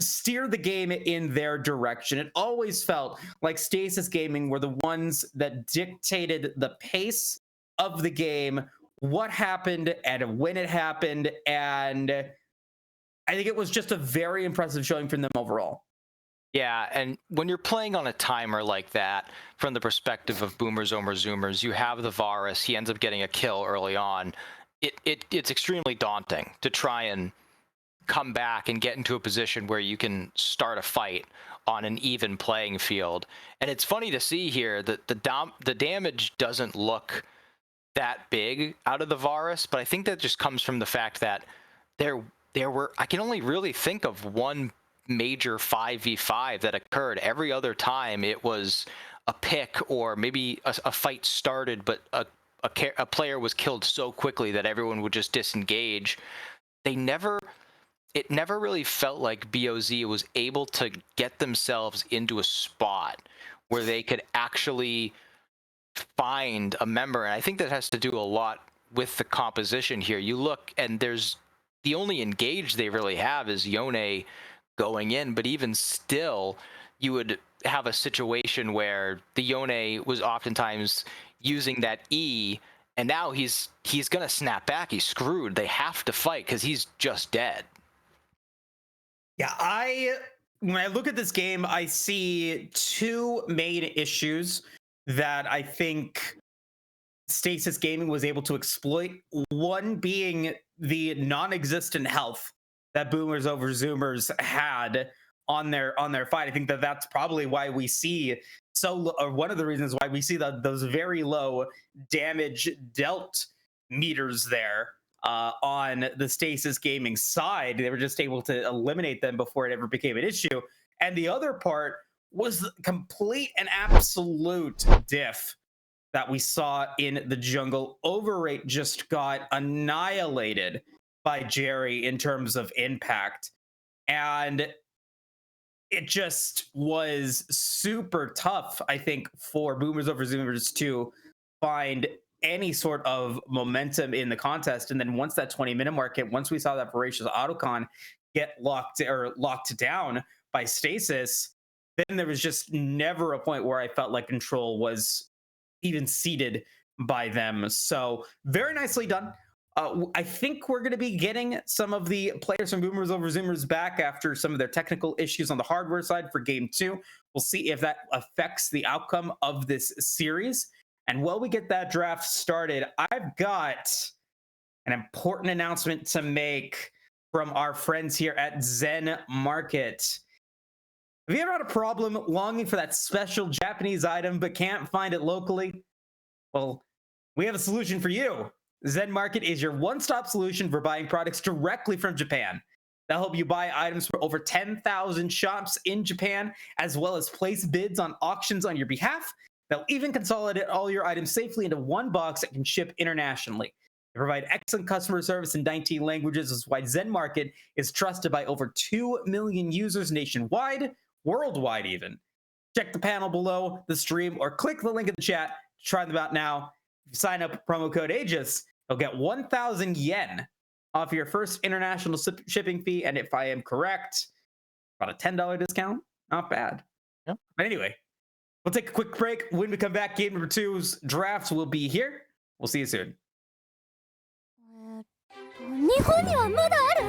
steer the game in their direction. It always felt like Stasis Gaming were the ones that dictated the pace of the game, what happened and when it happened, and I think it was just a very impressive showing from them overall. Yeah, and when you're playing on a timer like that, from the perspective of Boomers over Zoomers, you have the Varus, he ends up getting a kill early on. It's extremely daunting to try and come back and get into a position where you can start a fight on an even playing field. And it's funny to see here that the damage doesn't look that big out of the Varus, but I think that just comes from the fact that there were, I can only really think of one major 5v5 that occurred. Every other time it was a pick, or maybe a fight started, but a player was killed so quickly that everyone would just disengage. It never really felt like BOZ was able to get themselves into a spot where they could actually find a member. And I think that has to do a lot with the composition here. You look, and there's the only engage they really have is Yone going in, but even still, you would have a situation where the Yone was oftentimes using that E, and now he's gonna snap back. He's screwed. They have to fight because he's just dead. Yeah, when I look at this game, I see two main issues that I think Stasis Gaming was able to exploit. One being the non-existent health that Boomers over Zoomers had on their fight. I think that's probably why we see or one of the reasons why we see those very low damage dealt meters there on the Stasis Gaming side. They were just able to eliminate them before it ever became an issue. And the other part was the complete and absolute diff that we saw in the jungle. Overrate just got annihilated by Jerry in terms of impact, and it just was super tough, I think, for Boomers over Zoomers to find any sort of momentum in the contest. And then once that 20-minute mark hit, once we saw that voracious autocon get locked down by Stasis, then there was just never a point where I felt like control was even ceded by them. So very nicely done. I think we're going to be getting some of the players from Boomers over Zoomers back after some of their technical issues on the hardware side for Game 2. We'll see if that affects the outcome of this series. And while we get that draft started, I've got an important announcement to make from our friends here at Zen Market. Have you ever had a problem longing for that special Japanese item but can't find it locally? Well, we have a solution for you. Zen Market is your one-stop solution for buying products directly from Japan. They'll help you buy items from over 10,000 shops in Japan, as well as place bids on auctions on your behalf. They'll even consolidate all your items safely into one box that can ship internationally. They provide excellent customer service in 19 languages. This is why Zen Market is trusted by over 2 million users nationwide, worldwide even. Check the panel below the stream or click the link in the chat to try them out now If you sign up with promo code Aegis, you'll get 1,000 yen off your first international shipping fee. And if I am correct, about a $10 discount. Not bad. Yep. But anyway, we'll take a quick break. When we come back, game number 2's drafts will be here. We'll see you soon. 日本にはまだある？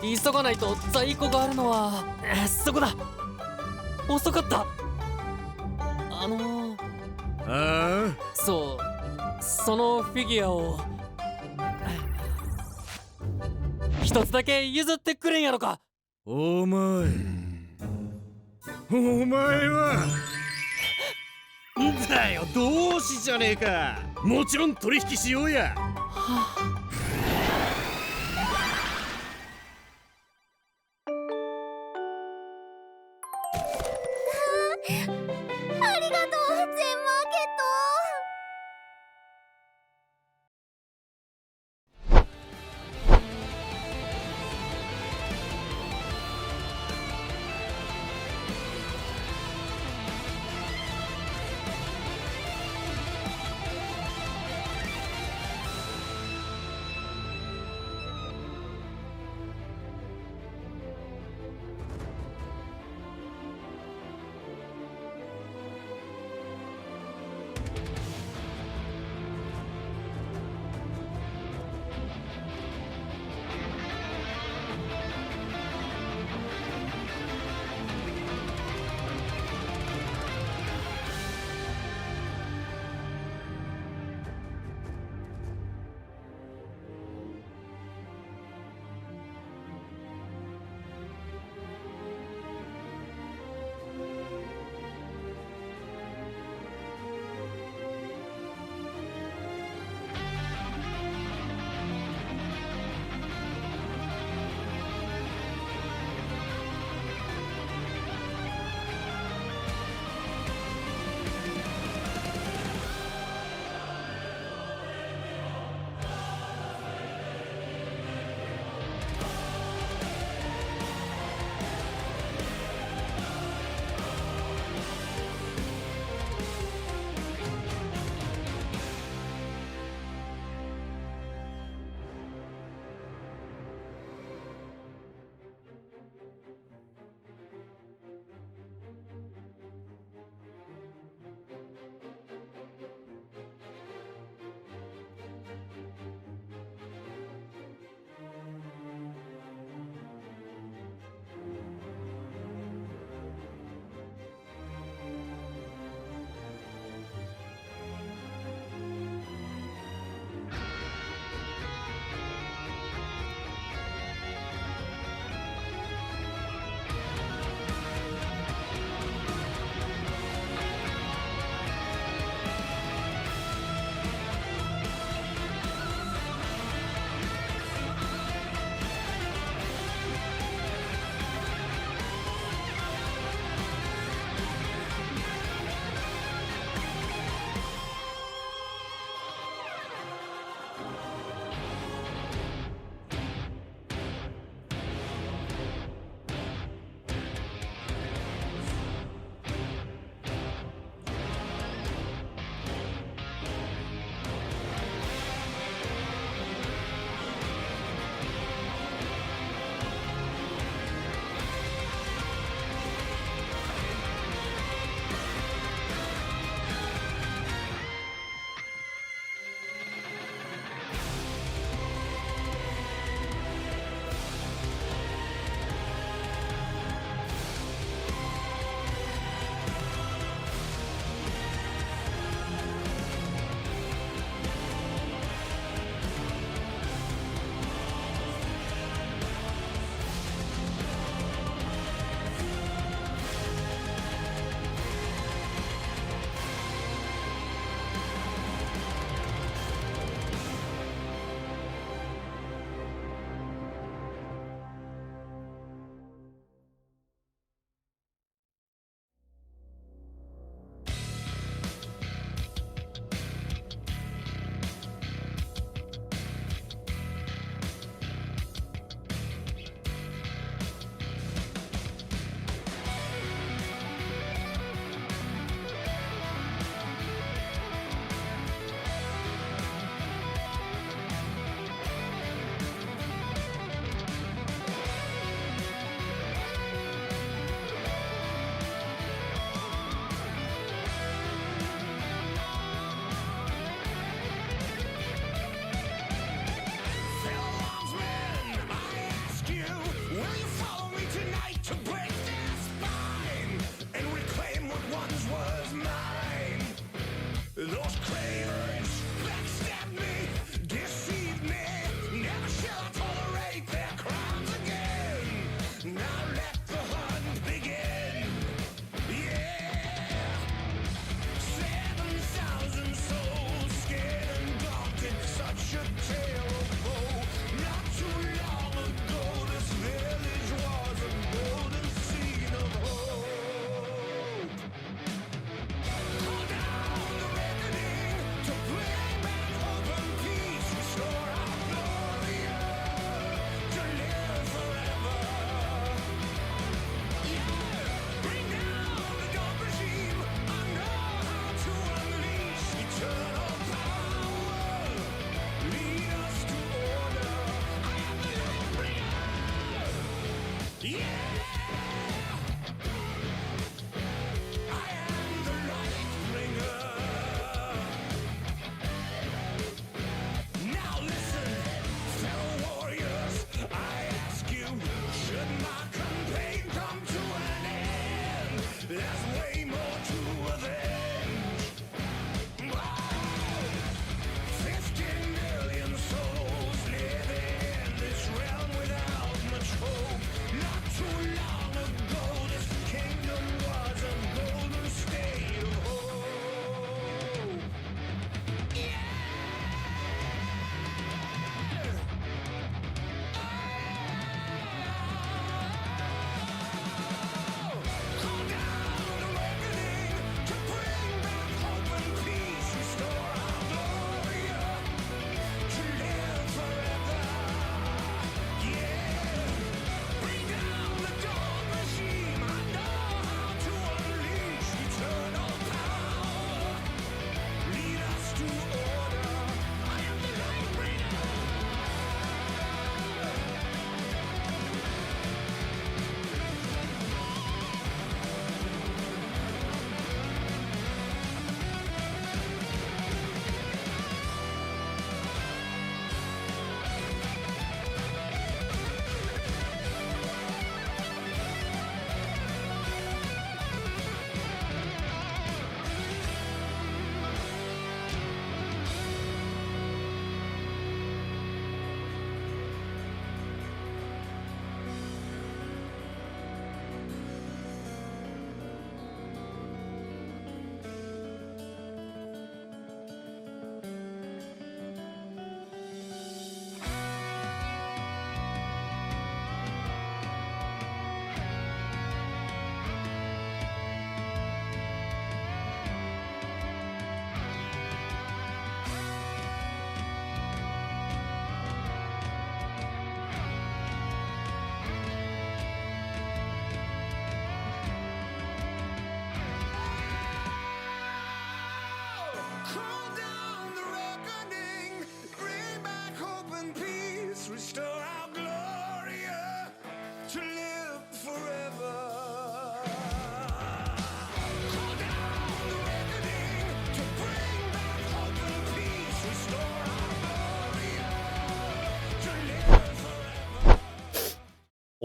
急がないと在庫があるのはそこだ。遅かった。そのフィギュアを一つだけ譲ってくれんやろか。お前はだよ、同志じゃねえか。もちろん取引しようや。ありがとう、全マーケット。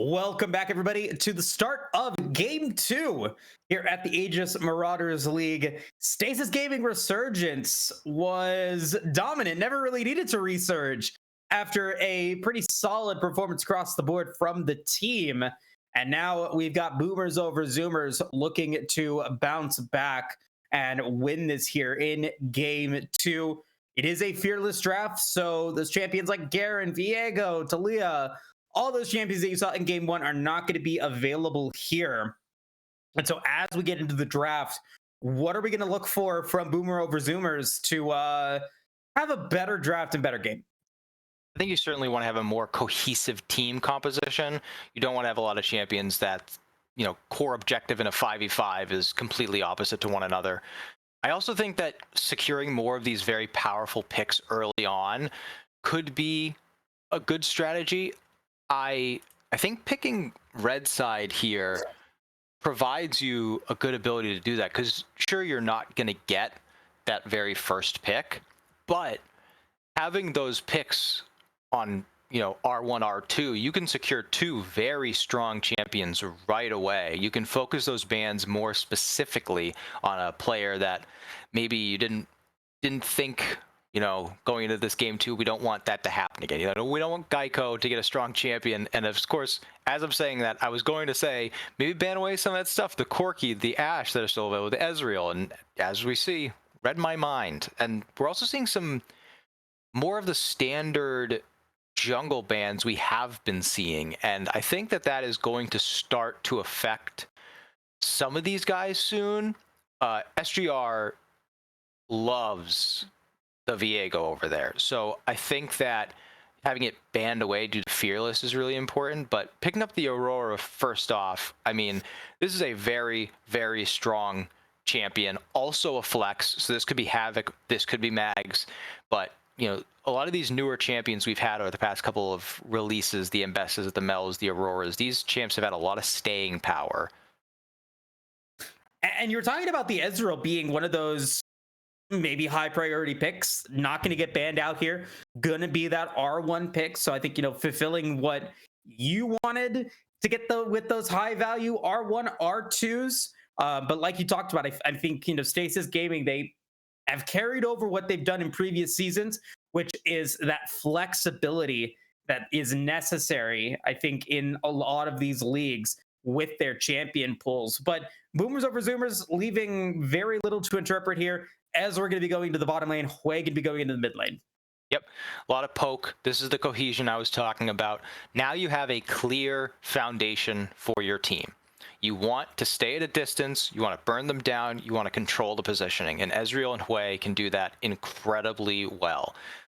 Welcome back, everybody, to the start of Game 2 here at the Aegis Marauders League. Stasis Gaming Resurgence was dominant, never really needed to resurge after a pretty solid performance across the board from the team. And now we've got Boomers over Zoomers looking to bounce back and win this here in Game 2. It is a fearless draft, so those champions like Garen, Viego, Talia, all those champions that you saw in Game 1 are not going to be available here. And so as we get into the draft, what are we going to look for from Boomer over Zoomers to have a better draft and better game? I think you certainly want to have a more cohesive team composition. You don't want to have a lot of champions that, core objective in a 5v5 is completely opposite to one another. I also think that securing more of these very powerful picks early on could be a good strategy. I think picking red side here provides you a good ability to do that, because sure, you're not going to get that very first pick, but having those picks on R1, R2, you can secure two very strong champions right away. You can focus those bans more specifically on a player that maybe you didn't think, going into this Game 2, we don't want that to happen again. We don't want Geico to get a strong champion. And of course, as I'm saying that, I was going to say, maybe ban away some of that stuff, the Corki, the Ashe that are still available, the Ezreal. And as we see, read my mind. And we're also seeing some more of the standard jungle bans we have been seeing. And I think that is going to start to affect some of these guys soon. SGR loves the Viego over there. So I think that having it banned away due to Fearless is really important, but picking up the Aurora first off, this is a very, very strong champion, also a flex. So this could be Havoc, this could be Mags, but a lot of these newer champions we've had over the past couple of releases, the Embesses, the Mels, the Auroras, these champs have had a lot of staying power. And you're talking about the Ezreal being one of those maybe high priority picks, not going to get banned out here, going to be that R1 pick. So I think, fulfilling what you wanted to get with those high value R1, R2s. But like you talked about, I think, Stasis Gaming, they have carried over what they've done in previous seasons, which is that flexibility that is necessary, I think, in a lot of these leagues with their champion pools. But Boomers over Zoomers leaving very little to interpret here, as we're going to be going to the bottom lane. Hwei going to be going into the mid lane. Yep, a lot of poke. This is the cohesion I was talking about. Now you have a clear foundation for your team. You want to stay at a distance, you want to burn them down, you want to control the positioning, and Ezreal and Hwei can do that incredibly well.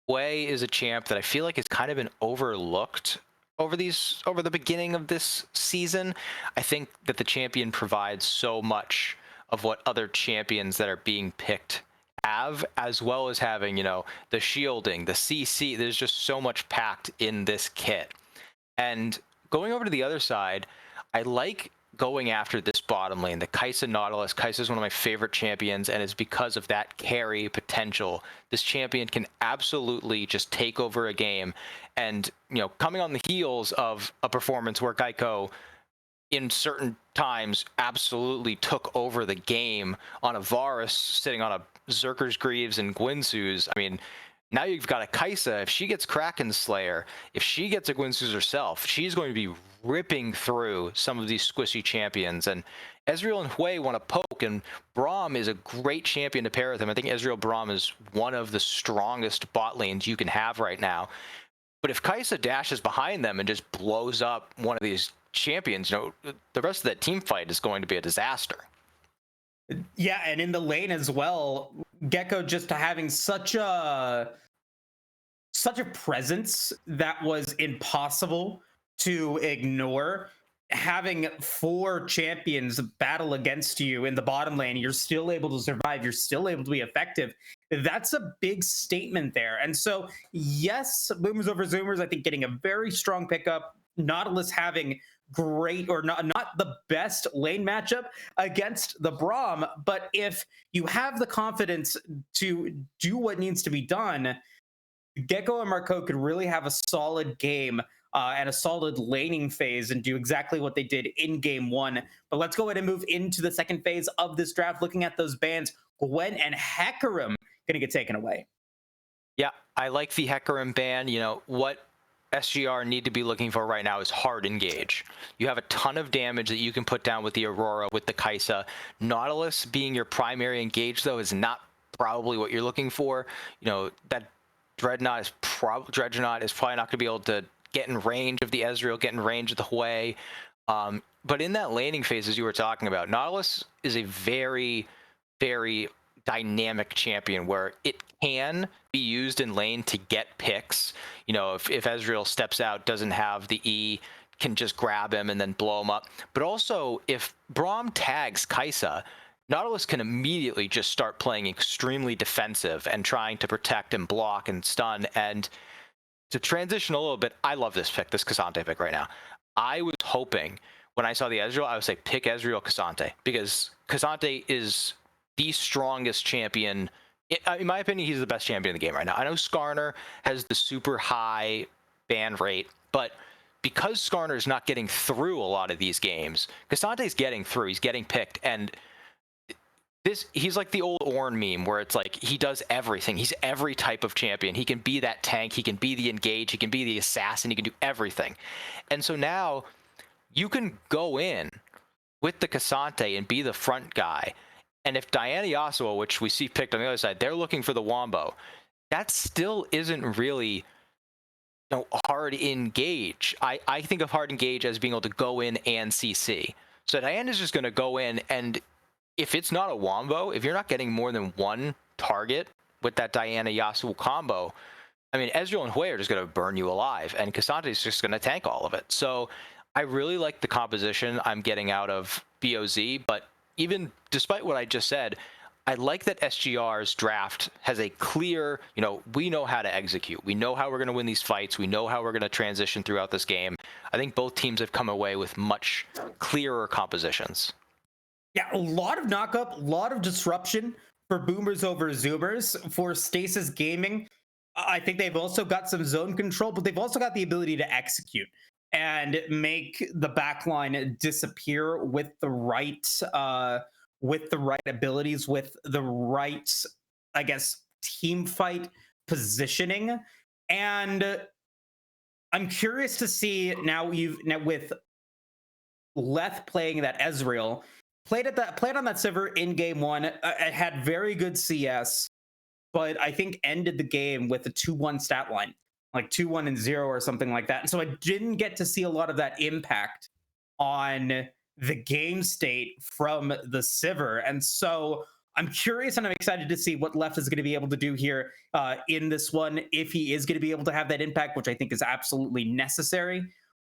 Hwei is a champ that I feel like has kind of been overlooked over the beginning of this season. I think that the champion provides so much of what other champions that are being picked have, as well as having, the shielding, the CC. There's just so much packed in this kit. And going over to the other side, I like going after this bottom lane, the Kai'Sa Nautilus. Kai'Sa is one of my favorite champions, and it's because of that carry potential. This champion can absolutely just take over a game. And, coming on the heels of a performance where Geico in certain times absolutely took over the game on a Varus sitting on a Zerker's Greaves and Gwynsu's. Now you've got a Kai'Sa. If she gets Kraken Slayer, if she gets a Gwynsu's herself, she's going to be ripping through some of these squishy champions. And Ezreal and Hwei want to poke, and Braum is a great champion to pair with him. I think Ezreal Braum is one of the strongest bot lanes you can have right now. But if Kai'Sa dashes behind them and just blows up one of these champions, the rest of that team fight is going to be a disaster. Yeah, and in the lane as well, Gecko just having such a presence that was impossible to ignore. Having 4 champions battle against you in the bottom lane, you're still able to survive, you're still able to be effective. That's a big statement there. And so, yes, Boomers over Zoomers, I think, getting a very strong pickup. Nautilus having great, or not the best lane matchup against the Braum, but if you have the confidence to do what needs to be done, Gecko and Marco could really have a solid game and a solid laning phase and do exactly what they did in game one. But let's go ahead and move into the second phase of this draft, looking at those bans. Gwen and Hecarim going to get taken away. Yeah, I like the Hecarim ban. You know, what SGR need to be looking for right now is hard engage. You have a ton of damage that you can put down with the Aurora, with the Kai'Sa. Nautilus being your primary engage, though, is not probably what you're looking for. You know, that Dreadnought is probably not going to be able to get in range of the Ezreal, get in range of the Hwei. But in that laning phase, as you were talking about, Nautilus is a very, very dynamic champion where it can be used in lane to get picks. You know, if Ezreal steps out, doesn't have the E, can just grab him and then blow him up. But also, if Braum tags Kai'Sa, Nautilus can immediately just start playing extremely defensive and trying to protect and block and stun. And to transition a little bit, I love this pick, this K'Sante pick right now. I was hoping when I saw the Ezreal, I would say pick Ezreal K'Sante, because K'Sante is the strongest champion. In my opinion, he's the best champion in the game right now. I know Skarner has the super high ban rate, but because Skarner is not getting through a lot of these games, K'Sante's getting through. He's getting picked, and he's like the old Ornn meme where it's like he does everything. He's every type of champion. He can be that tank. He can be the engage. He can be the assassin. He can do everything. And so now you can go in with the K'Sante and be the front guy. And if Diana Yasuo, which we see picked on the other side, they're looking for the Wombo, that still isn't really hard engage. I think of hard engage as being able to go in and CC. So Diana's just going to go in, and if it's not a Wombo, if you're not getting more than one target with that Diana Yasuo combo, I mean, Ezreal and Hwei are just going to burn you alive, and K'Sante's just going to tank all of it. So I really like the composition I'm getting out of BOZ, but even despite what I just said, I like that SGR's draft has a clear, we know how to execute. We know how we're going to win these fights. We know how we're going to transition throughout this game. I think both teams have come away with much clearer compositions. Yeah, a lot of knockup, a lot of disruption for Boomers over Zoomers. For Stasis Gaming, I think they've also got some zone control, but they've also got the ability to execute and make the backline disappear with the right abilities, with the right, I guess, team fight positioning. And I'm curious to see now with Leth playing that Ezreal, played on that server in game one. It had very good CS, but I think ended the game with a 2-1 stat line, like 2-1 and 0 or something like that. And so I didn't get to see a lot of that impact on the game state from the Sivir. And so I'm curious and I'm excited to see what Left is going to be able to do here in this one, if he is going to be able to have that impact, which I think is absolutely necessary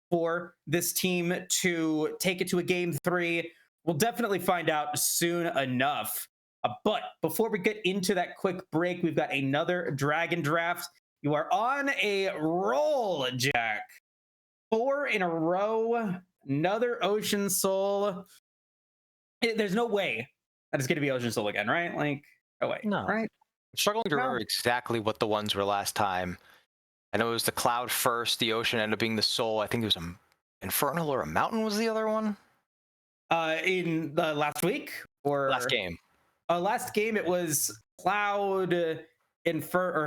for this team to take it to a game 3. We'll definitely find out soon enough. But before we get into that quick break, we've got another Dragon Draft. You are on a roll, Jack. 4 in a row. Another Ocean Soul. There's no way that it's going to be Ocean Soul again, right? Like, no way. No. Right? I'm struggling to remember exactly what the ones were last time. I know it was the Cloud first. The Ocean ended up being the Soul. I think it was an Infernal or a Mountain was the other one. In the last week or last game? Last game it was Cloud,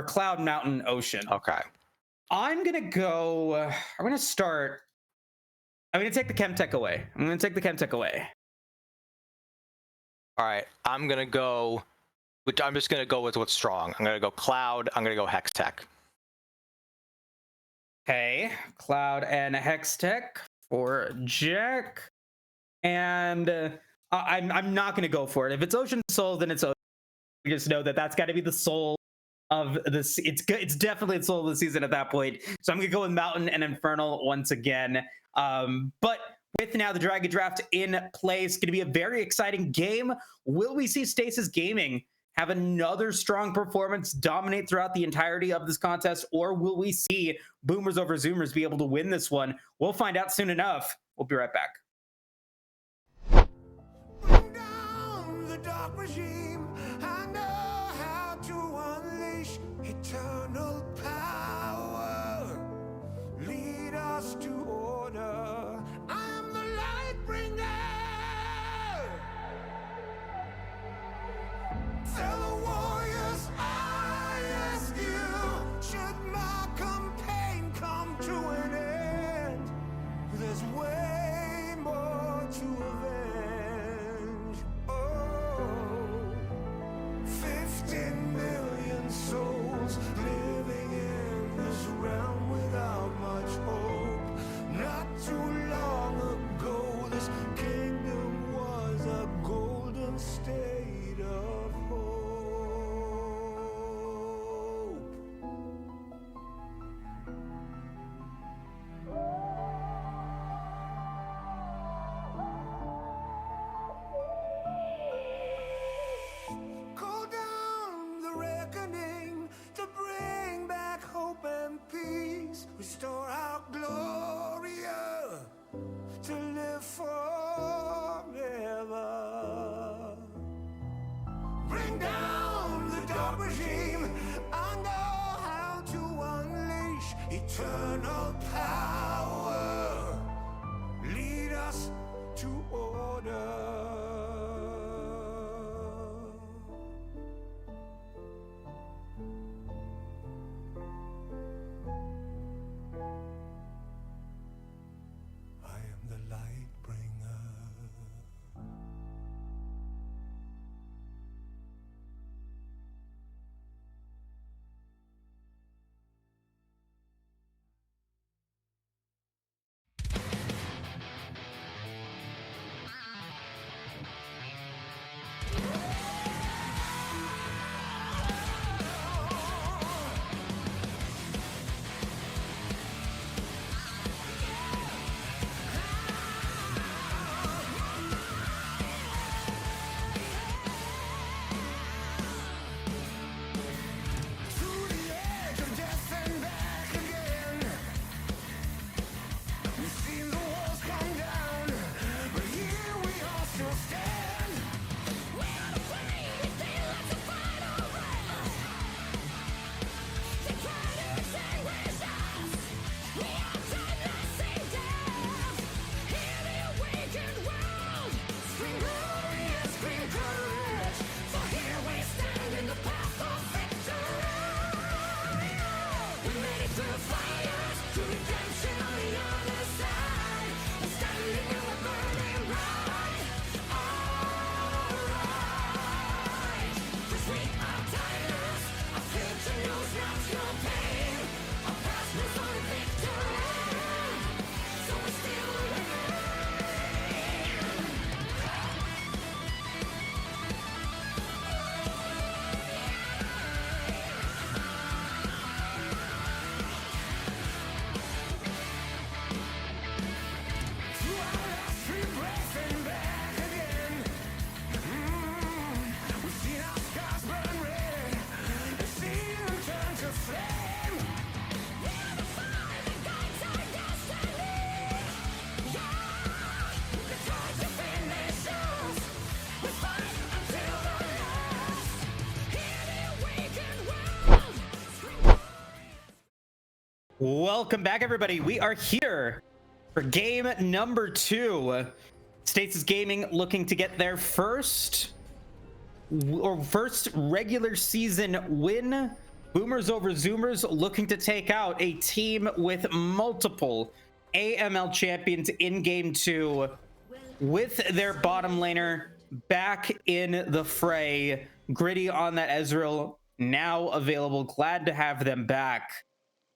Cloud, Mountain, Ocean. Okay. I'm gonna take the Chemtech away. All right. I'm just gonna go with what's strong. I'm gonna go Cloud. I'm gonna go Hextech. Okay, Cloud and Hextech for Jack. And I'm not going to go for it. If it's Ocean Soul, then it's Ocean. You just know that that's got to be the soul of this. It's definitely the soul of the season at that point. So I'm going to go with Mountain and Infernal once again. But with now the Dragon Draft in place, going to be a very exciting game. Will we see Stasis Gaming have another strong performance, dominate throughout the entirety of this contest, or will we see Boomers over Zoomers be able to win this one? We'll find out soon enough. We'll be right back. Dark regime, I know how to unleash eternal power. Lead us This kingdom was a golden state of hope. Call down the reckoning to bring back hope and peace. Restore our Gloria to live forever. Bring down the dark regime. I know how to unleash eternal power. Lead us to order. I am the light bringer. To the edge of death and back again. We've seen the walls come down, but here we all still stand. We're not afraid if they let us fight over. They try to extinguish us. We are done nothing death. Hear the awakened world. Scream glorious, scream courage. For here we stand in the path of victory. We made it through the fires, to redemption on the other side. And standing in the burning bright. Alright, 'cause we are tigers. Our future knows not your pain. Our past knows only victory. So we still remain. Throughout us, we're breathing back again. We've seen our scars burn red and seen them turn to flame. We're the fire that guides our destiny. Yeah, the tide to finish us. We fight until the last. Hear the awakened world. Welcome back, everybody. We are here for game number 2. Stasis Gaming looking to get their first regular season win. Boomers over Zoomers looking to take out a team with multiple AML champions in game 2 with their bottom laner back in the fray. Gritty on that Ezreal, now available. Glad to have them back.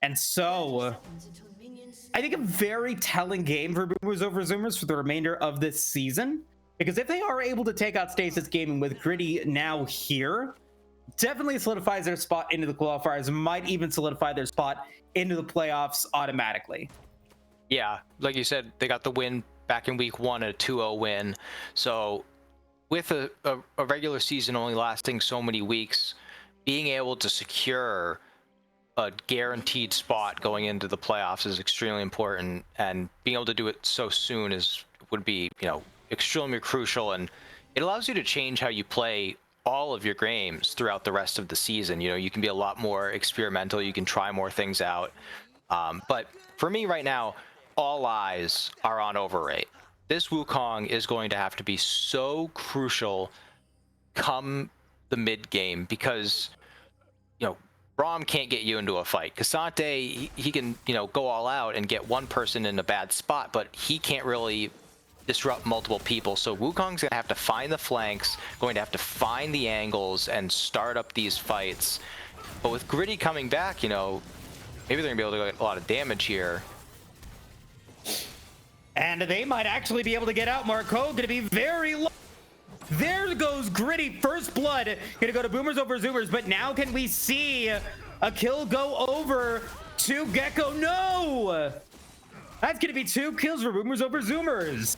And so, I think a very telling game for Boomers over Zoomers for the remainder of this season. Because if they are able to take out Stasis Gaming with Gritty now here, definitely solidifies their spot into the qualifiers, might even solidify their spot into the playoffs automatically. Yeah, like you said, they got the win back in week 1, a 2-0 win. So with a regular season only lasting so many weeks, being able to secure a guaranteed spot going into the playoffs is extremely important, and being able to do it so soon would be, extremely crucial, and it allows you to change how you play all of your games throughout the rest of the season. You can be a lot more experimental, you can try more things out. But for me right now, all eyes are on Overrate. This Wukong is going to have to be so crucial come the mid game, because Rom can't get you into a fight. Cassante, he can go all out and get one person in a bad spot, but he can't really disrupt multiple people. So Wukong's gonna have to find the flanks, going to have to find the angles and start up these fights. But with Gritty coming back, maybe they're gonna be able to get a lot of damage here. And they might actually be able to get out. Marco gonna be very low. There goes Gritty, first blood. Gonna go to Boomers over Zoomers, but now can we see a kill go over to Gecko? No! That's gonna be 2 kills for Boomers over Zoomers.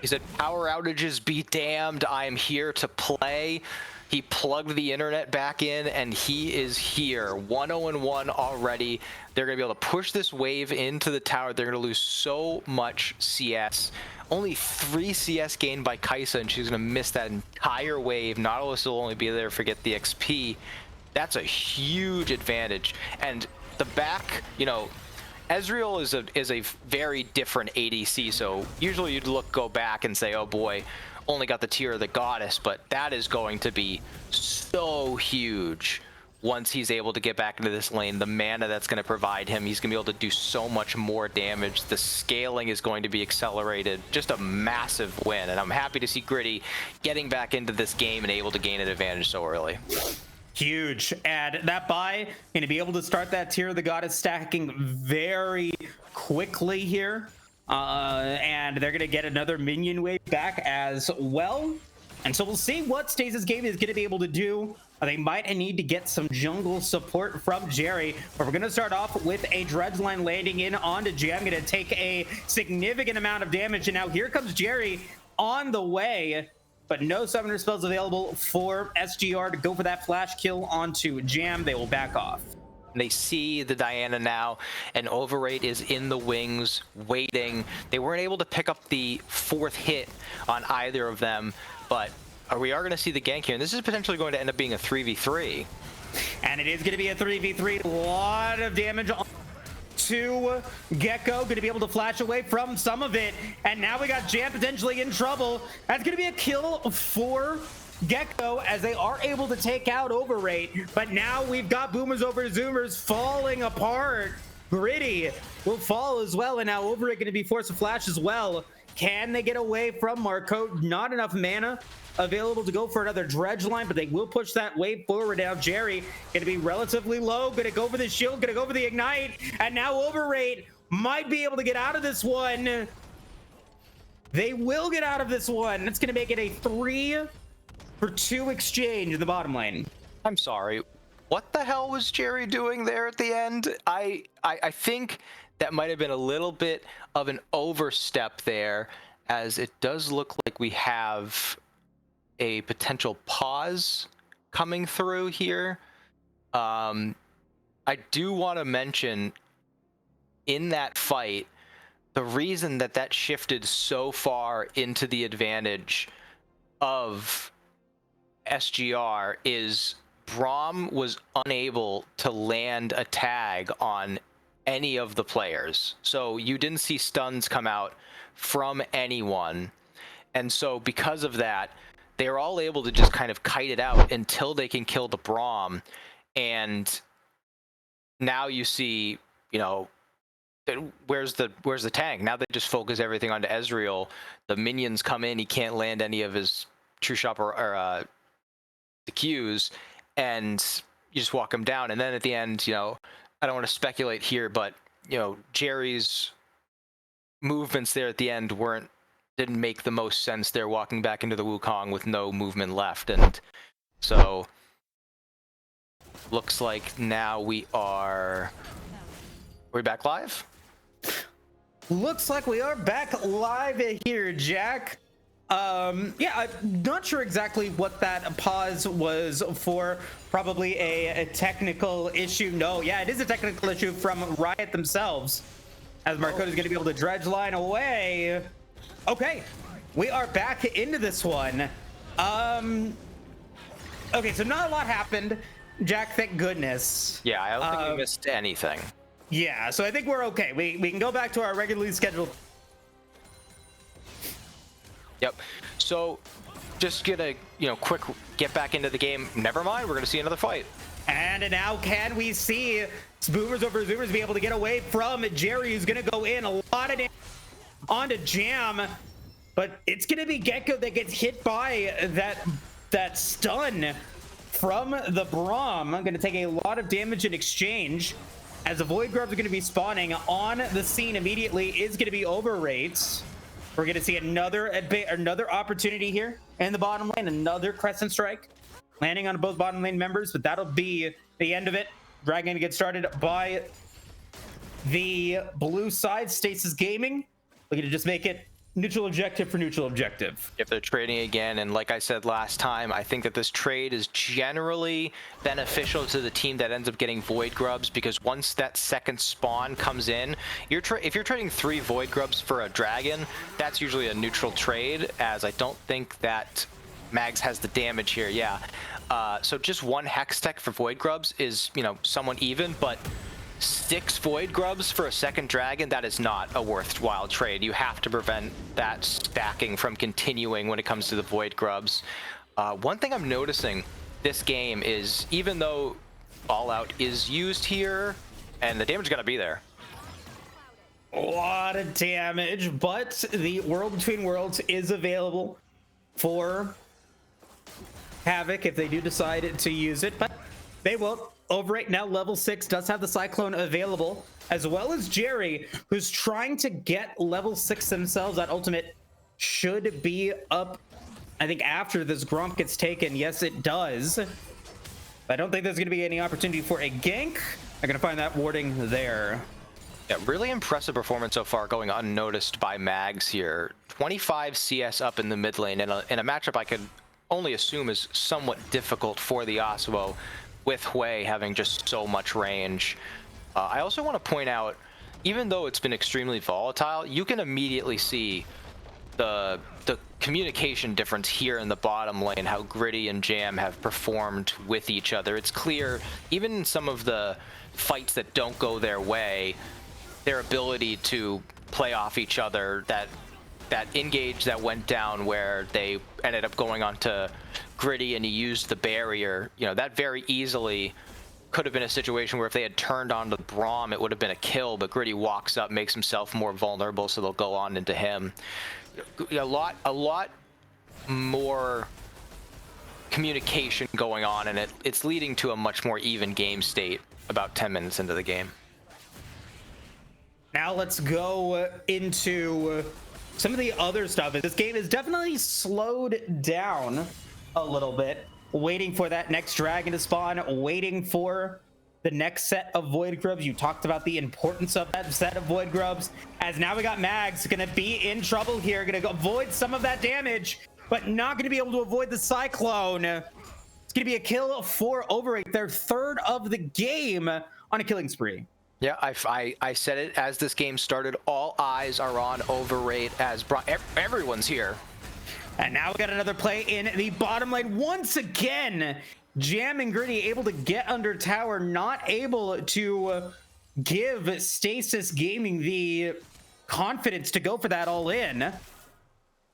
He said, power outages be damned, I am here to play. He plugged the internet back in and he is here. 1-0-1 already. They're gonna be able to push this wave into the tower. They're gonna lose so much CS. Only 3 CS gained by Kaisa, and she's gonna miss that entire wave. Nautilus will only be there to get the XP. That's a huge advantage. And the back, you know, Ezreal is a very different ADC, so usually you'd go back and say, oh boy, only got the tier of the goddess, but that is going to be so huge once he's able to get back into this lane. The mana that's going to provide him, he's going to be able to do so much more damage. The scaling is going to be accelerated. Just a massive win, and I'm happy to see Gritty getting back into this game and able to gain an advantage so early. Huge. And that buy going to be able to start that tier of the goddess stacking very quickly here. And they're going to get another minion wave back as well. And so we'll see what Stasis game is going to be able to do. They might need to get some jungle support from Jerry, but we're going to start off with a dredge line landing in onto Jam. Going to take a significant amount of damage, and now here comes Jerry on the way, but no summoner spells available for SGR to go for that flash kill onto Jam. They will back off. They see the Diana now, and Overrate is in the wings waiting. They weren't able to pick up the 4th hit on either of them, but we are going to see the gank here, and this is potentially going to end up being a 3v3. And it is going to be a 3v3. A lot of damage on to Gecko. Going to be able to flash away from some of it, and now we got Jam potentially in trouble. That's going to be a kill for Gecko as they are able to take out Overrate, but now we've got Boomers over Zoomers falling apart. Gritty will fall as well, and now Overrate going to be forced to flash as well. Can they get away from Marco? Not enough mana available to go for another dredge line, but they will push that wave forward. Now Jerry going to be relatively low, going to go for the shield, going to go for the ignite, and now Overrate might be able to get out of this one. They will get out of this one. That's going to make it a 3-for-2 exchange in the bottom lane. I'm sorry. What the hell was Jerry doing there at the end? I think that might have been a little bit of an overstep there, as it does look like we have a potential pause coming through here. I do want to mention in that fight, the reason that shifted so far into the advantage of SGR is Braum was unable to land a tag on any of the players. So you didn't see stuns come out from anyone. And so because of that, they're all able to just kind of kite it out until they can kill the Braum. And now you see, you know, where's the tank? Now they just focus everything onto Ezreal. The minions come in, he can't land any of his true shot or the Qs, and you just walk him down. And then at the end, you know, I don't want to speculate here, but you know, Jerry's movements there at the end didn't make the most sense there, walking back into the Wukong with no movement left. And so looks like now we're back live. Looks like we are back live here, Jack. Yeah, I'm not sure exactly what that pause was for. Probably a technical issue. No, yeah, it is a technical issue from Riot themselves, as Marco is going to be able to dredge line away. Okay, we are back into this one. Okay, so not a lot happened, Jack, thank goodness. Yeah, I don't think we missed anything. Yeah, so I think we're okay. We can go back to our regularly scheduled. Yep. So just gonna, you know, quick get back into the game. Never mind, we're gonna see another fight. And now can we see Boomers over Zoomers be able to get away from Jerry, who's gonna go in a lot of damage onto Jam, but it's gonna be Gecko that gets hit by that stun from the Braum. Gonna take a lot of damage in exchange, as the Void Grubs are gonna be spawning on the scene immediately. Is gonna be Overrate. We're going to see another opportunity here in the bottom lane, another Crescent Strike landing on both bottom lane members, but that'll be the end of it. Dragon gets started by the blue side, Stasis Gaming. Looking to just make it neutral objective for neutral objective. If they're trading again, and like I said last time, I think that this trade is generally beneficial to the team that ends up getting Void Grubs, because once that second spawn comes in, if you're trading 3 Void Grubs for a Dragon, that's usually a neutral trade, as I don't think that Mags has the damage here. Yeah, so just 1 Hex Tech for Void Grubs is, you know, somewhat even, but 6 Void Grubs for a second Dragon, that is not a worthwhile trade. You have to prevent that stacking from continuing when it comes to the Void Grubs. One thing I'm noticing this game is, even though All Out is used here, and the damage is gonna be there. A lot of damage, but the World Between Worlds is available for Havoc if they do decide to use it, but they won't. Overrate now level 6 does have the Cyclone available, as well as Jerry, who's trying to get level 6 themselves. That ultimate should be up, I think, after this Gromp gets taken. Yes, it does. I don't think there's going to be any opportunity for a gank. I'm going to find that warding there. Yeah, really impressive performance so far, going unnoticed by Mags here. 25 CS up in the mid lane in a matchup I could only assume is somewhat difficult for the Yasuo, with Hui having just so much range. I also want to point out, even though it's been extremely volatile, you can immediately see the communication difference here in the bottom lane, how Gritty and Jam have performed with each other. It's clear, even in some of the fights that don't go their way, their ability to play off each other, that engage that went down where they ended up going on to Gritty and he used the barrier, you know, that very easily could have been a situation where if they had turned on the Braum, it would have been a kill, but Gritty walks up, makes himself more vulnerable, so they'll go on into him. A lot more communication going on, and it's leading to a much more even game state about 10 minutes into the game. Now let's go into some of the other stuff. This game is definitely slowed down a little bit, waiting for that next Dragon to spawn, waiting for the next set of Void Grubs. You talked about the importance of that set of Void Grubs, as now we got Mags gonna be in trouble here, gonna avoid some of that damage, but not gonna be able to avoid the Cyclone. It's gonna be a kill for Overrate, their 3rd of the game on a killing spree. Yeah, I said it as this game started. All eyes are on Overrate, as everyone's here. And now we got another play in the bottom lane once again. Jam and Gritty able to get under tower, not able to give Stasis Gaming the confidence to go for that all in.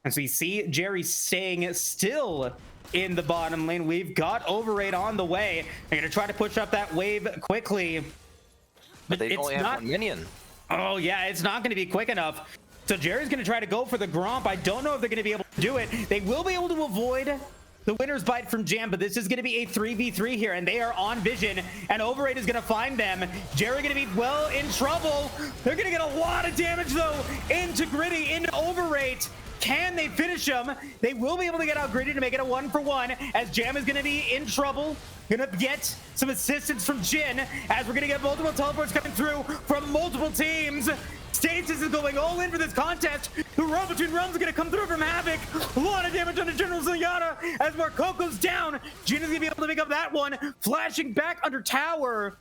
As we see Jerry staying still in the bottom lane. We've got Overrate on the way. They're gonna try to push up that wave quickly. But they only have 1 minion. Oh yeah, it's not going to be quick enough. So Jerry's going to try to go for the Gromp. I don't know if they're going to be able to do it. They will be able to avoid the winner's bite from Jam, but this is going to be a 3v3 here, and they are on vision, and Overrate is going to find them. Jerry going to be well in trouble. They're going to get a lot of damage though into Gritty, into Overrate. Can they finish him? They will be able to get out Gritty to make it a 1-for-1, as Jam is going to be in trouble. Gonna get some assistance from Jin, as we're gonna get multiple teleports coming through from multiple teams. Stasis is going all in for this contest. The World Between Realms is gonna come through from Havoc. A lot of damage on the General Zenyatta as Marcoco's down. Jin is gonna be able to make up that one, flashing back under tower.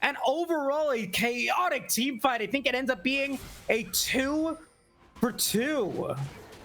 And overall, a chaotic team fight. I think it ends up being a 2-for-2.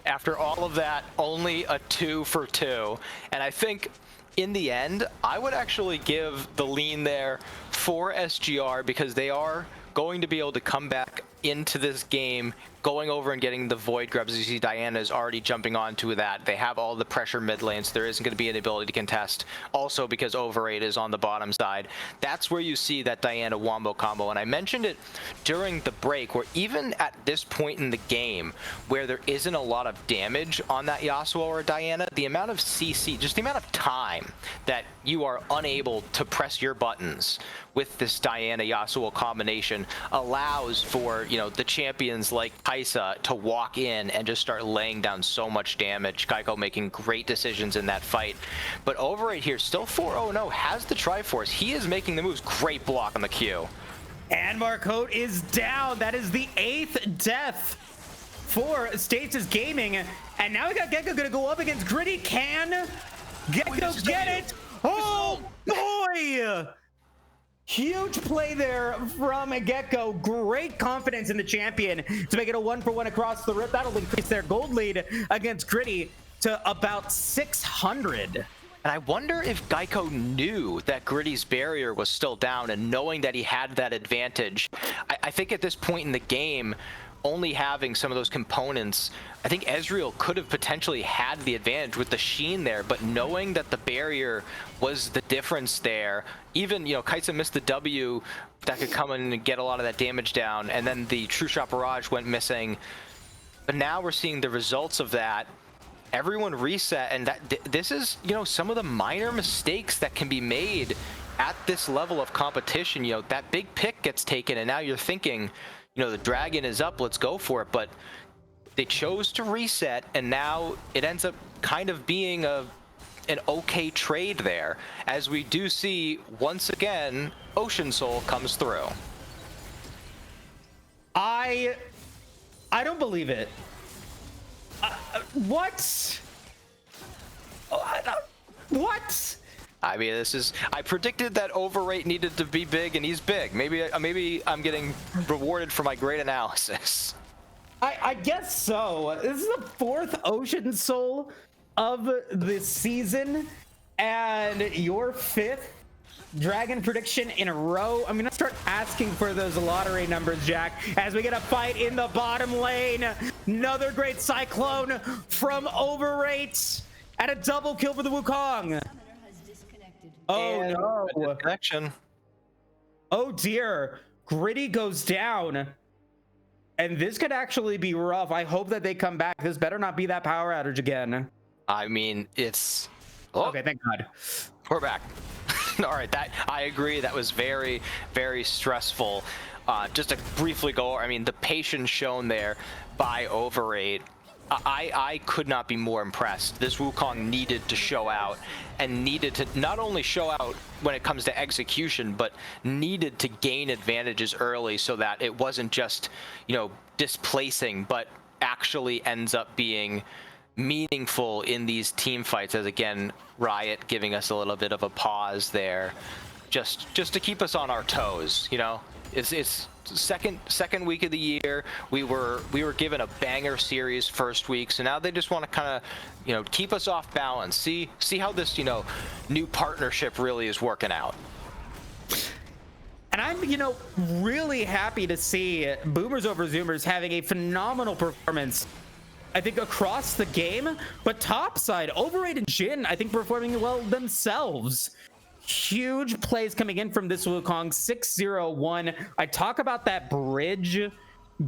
After all of that, only a 2-for-2. And I think in the end, I would actually give the lean there for SGR, because they are going to be able to come back into this game, going over and getting the Void Grubs. As you see, Diana is already jumping onto that. They have all the pressure mid lanes. There isn't going to be an ability to contest. Also, because Overrate is on the bottom side. That's where you see that Diana wombo combo. And I mentioned it during the break, where even at this point in the game, where there isn't a lot of damage on that Yasuo or Diana, the amount of CC, just the amount of time that you are unable to press your buttons with this Diana Yasuo combination allows for, you know, the champions like Kaisa to walk in and just start laying down so much damage. Geico making great decisions in that fight. But Overrate here, still 4-0-0, has the Triforce. He is making the moves. Great block on the Q. And Marcote is down. That is the 8th death for Stasis Gaming. And now we got Gecko gonna go up against Gritty. Can Gecko get it? Oh boy! Huge play there from Gecko. Great confidence in the champion to make it a 1-for-1 across the rip. That'll increase their gold lead against Gritty to about 600. And I wonder if Geico knew that Gritty's barrier was still down, and knowing that he had that advantage. I think at this point in the game, only having some of those components, I think Ezreal could have potentially had the advantage with the Sheen there, but knowing that the barrier was the difference there, even, you know, Kaisa missed the W that could come in and get a lot of that damage down, and then the True Shot Barrage went missing. But now we're seeing the results of that. Everyone reset, and this is, you know, some of the minor mistakes that can be made at this level of competition. You know, that big pick gets taken, and now you're thinking, you know, the dragon is up, let's go for it. But they chose to reset, and now it ends up kind of being an okay trade there, as we do see once again Ocean Soul comes through. I don't believe it. What? What? I mean, I predicted that Overrate needed to be big, and he's big. Maybe I'm getting rewarded for my great analysis. I guess so. This is the 4th Ocean Soul of the season, and your 5th Dragon prediction in a row. I'm gonna start asking for those lottery numbers, Jack, as we get a fight in the bottom lane. Another great Cyclone from Overrate, and a double kill for the Wukong. Oh And no. Connection. Oh dear. Gritty goes down. And this could actually be rough. I hope that they come back. This better not be that power outage again. I mean, it's... Okay, thank God. We're back. All right, I agree. That was very, very stressful. Just to briefly go, I mean, the patience shown there by Overrate, I could not be more impressed. This Wukong needed to show out, and needed to not only show out when it comes to execution, but needed to gain advantages early so that it wasn't just, you know, displacing, but actually ends up being meaningful in these team fights, as again Riot giving us a little bit of a pause there, just to keep us on our toes. You know, it's second week of the year. We were given a banger series first week, so now they just want to kind of, you know, keep us off balance, see how this, you know, new partnership really is working out. And I'm, you know, really happy to see Boomers Over Zoomers having a phenomenal performance, I think, across the game. But topside, Overrate and Jin, I think, performing well themselves. Huge plays coming in from this Wukong. 6-0-1. I talk about that bridge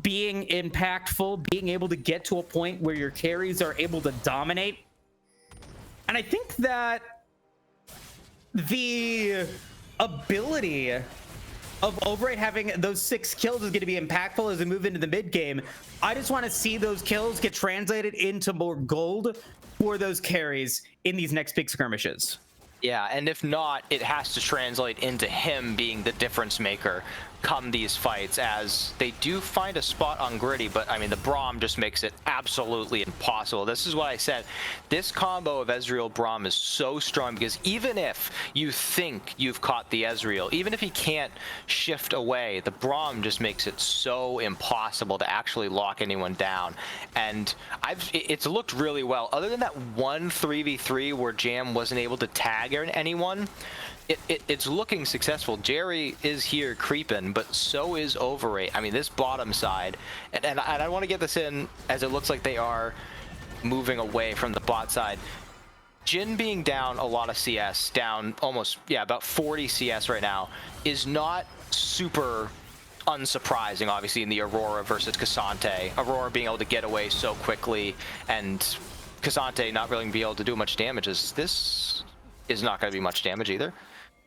being impactful, being able to get to a point where your carries are able to dominate. And I think that the ability of Overrate having those 6 kills is going to be impactful as we move into the mid game. I just want to see those kills get translated into more gold for those carries in these next big skirmishes. Yeah, and if not, it has to translate into him being the difference maker come these fights, as they do find a spot on Gritty, but I mean, the Braum just makes it absolutely impossible. This is what I said. This combo of Ezreal Braum is so strong, because even if you think you've caught the Ezreal, even if he can't shift away, the Braum just makes it so impossible to actually lock anyone down. And it's looked really well. Other than that one 3v3 where Jam wasn't able to tag anyone, it's looking successful. Jerry is here creeping, but so is Overrate. I mean, this bottom side, and I want to get this in, as it looks like they are moving away from the bot side. Jin being down a lot of CS, down almost, yeah, about 40 CS right now, is not super unsurprising, obviously, in the Aurora versus Cassante. Aurora being able to get away so quickly, and Cassante not really being able to do much damage. This is not going to be much damage either.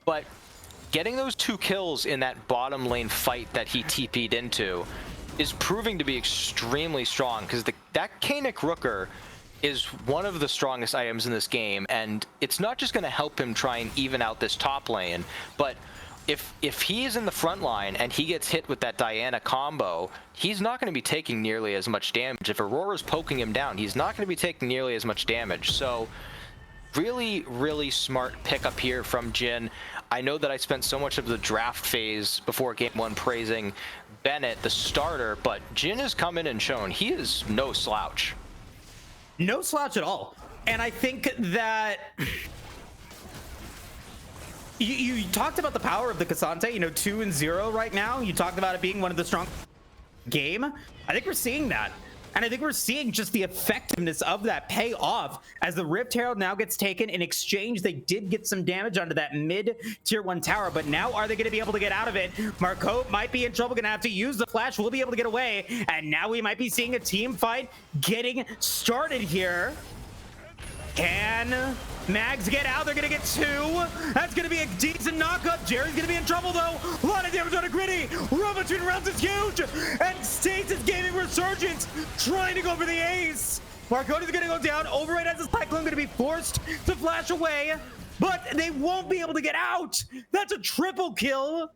But getting those 2 kills in that bottom lane fight that he TP'd into is proving to be extremely strong, because that Kanik Rooker is one of the strongest items in this game, and it's not just going to help him try and even out this top lane, but if he is in the front line and he gets hit with that Diana combo, he's not going to be taking nearly as much damage. If Aurora's poking him down, he's not going to be taking nearly as much damage. So really, really smart pickup here from Jhin. I know that I spent so much of the draft phase before game 1 praising Bennett, the starter, but Jhin has come in and shown he is no slouch. No slouch at all. And I think that you talked about the power of the Cassante, 2-0 right now. You talked about it being one of the strong game. I think we're seeing that. And I think we're seeing just the effectiveness of that pay off as the Rift Herald now gets taken. In exchange, they did get some damage onto that mid tier 1 tower, but now are they going to be able to get out of it? Marco might be in trouble, going to have to use the flash. We'll be able to get away, and now we might be seeing a team fight getting started here. Can Mags get out? They're going to get 2. That's going to be a decent knockup. Jerry's going to be in trouble, though. A lot of damage on a Gritty. Run between rounds is huge. And Stasis gaming Resurgence trying to go for the ace. Marcoda's going to go down. Override as a Cyclone going to be forced to flash away, but they won't be able to get out. That's a triple kill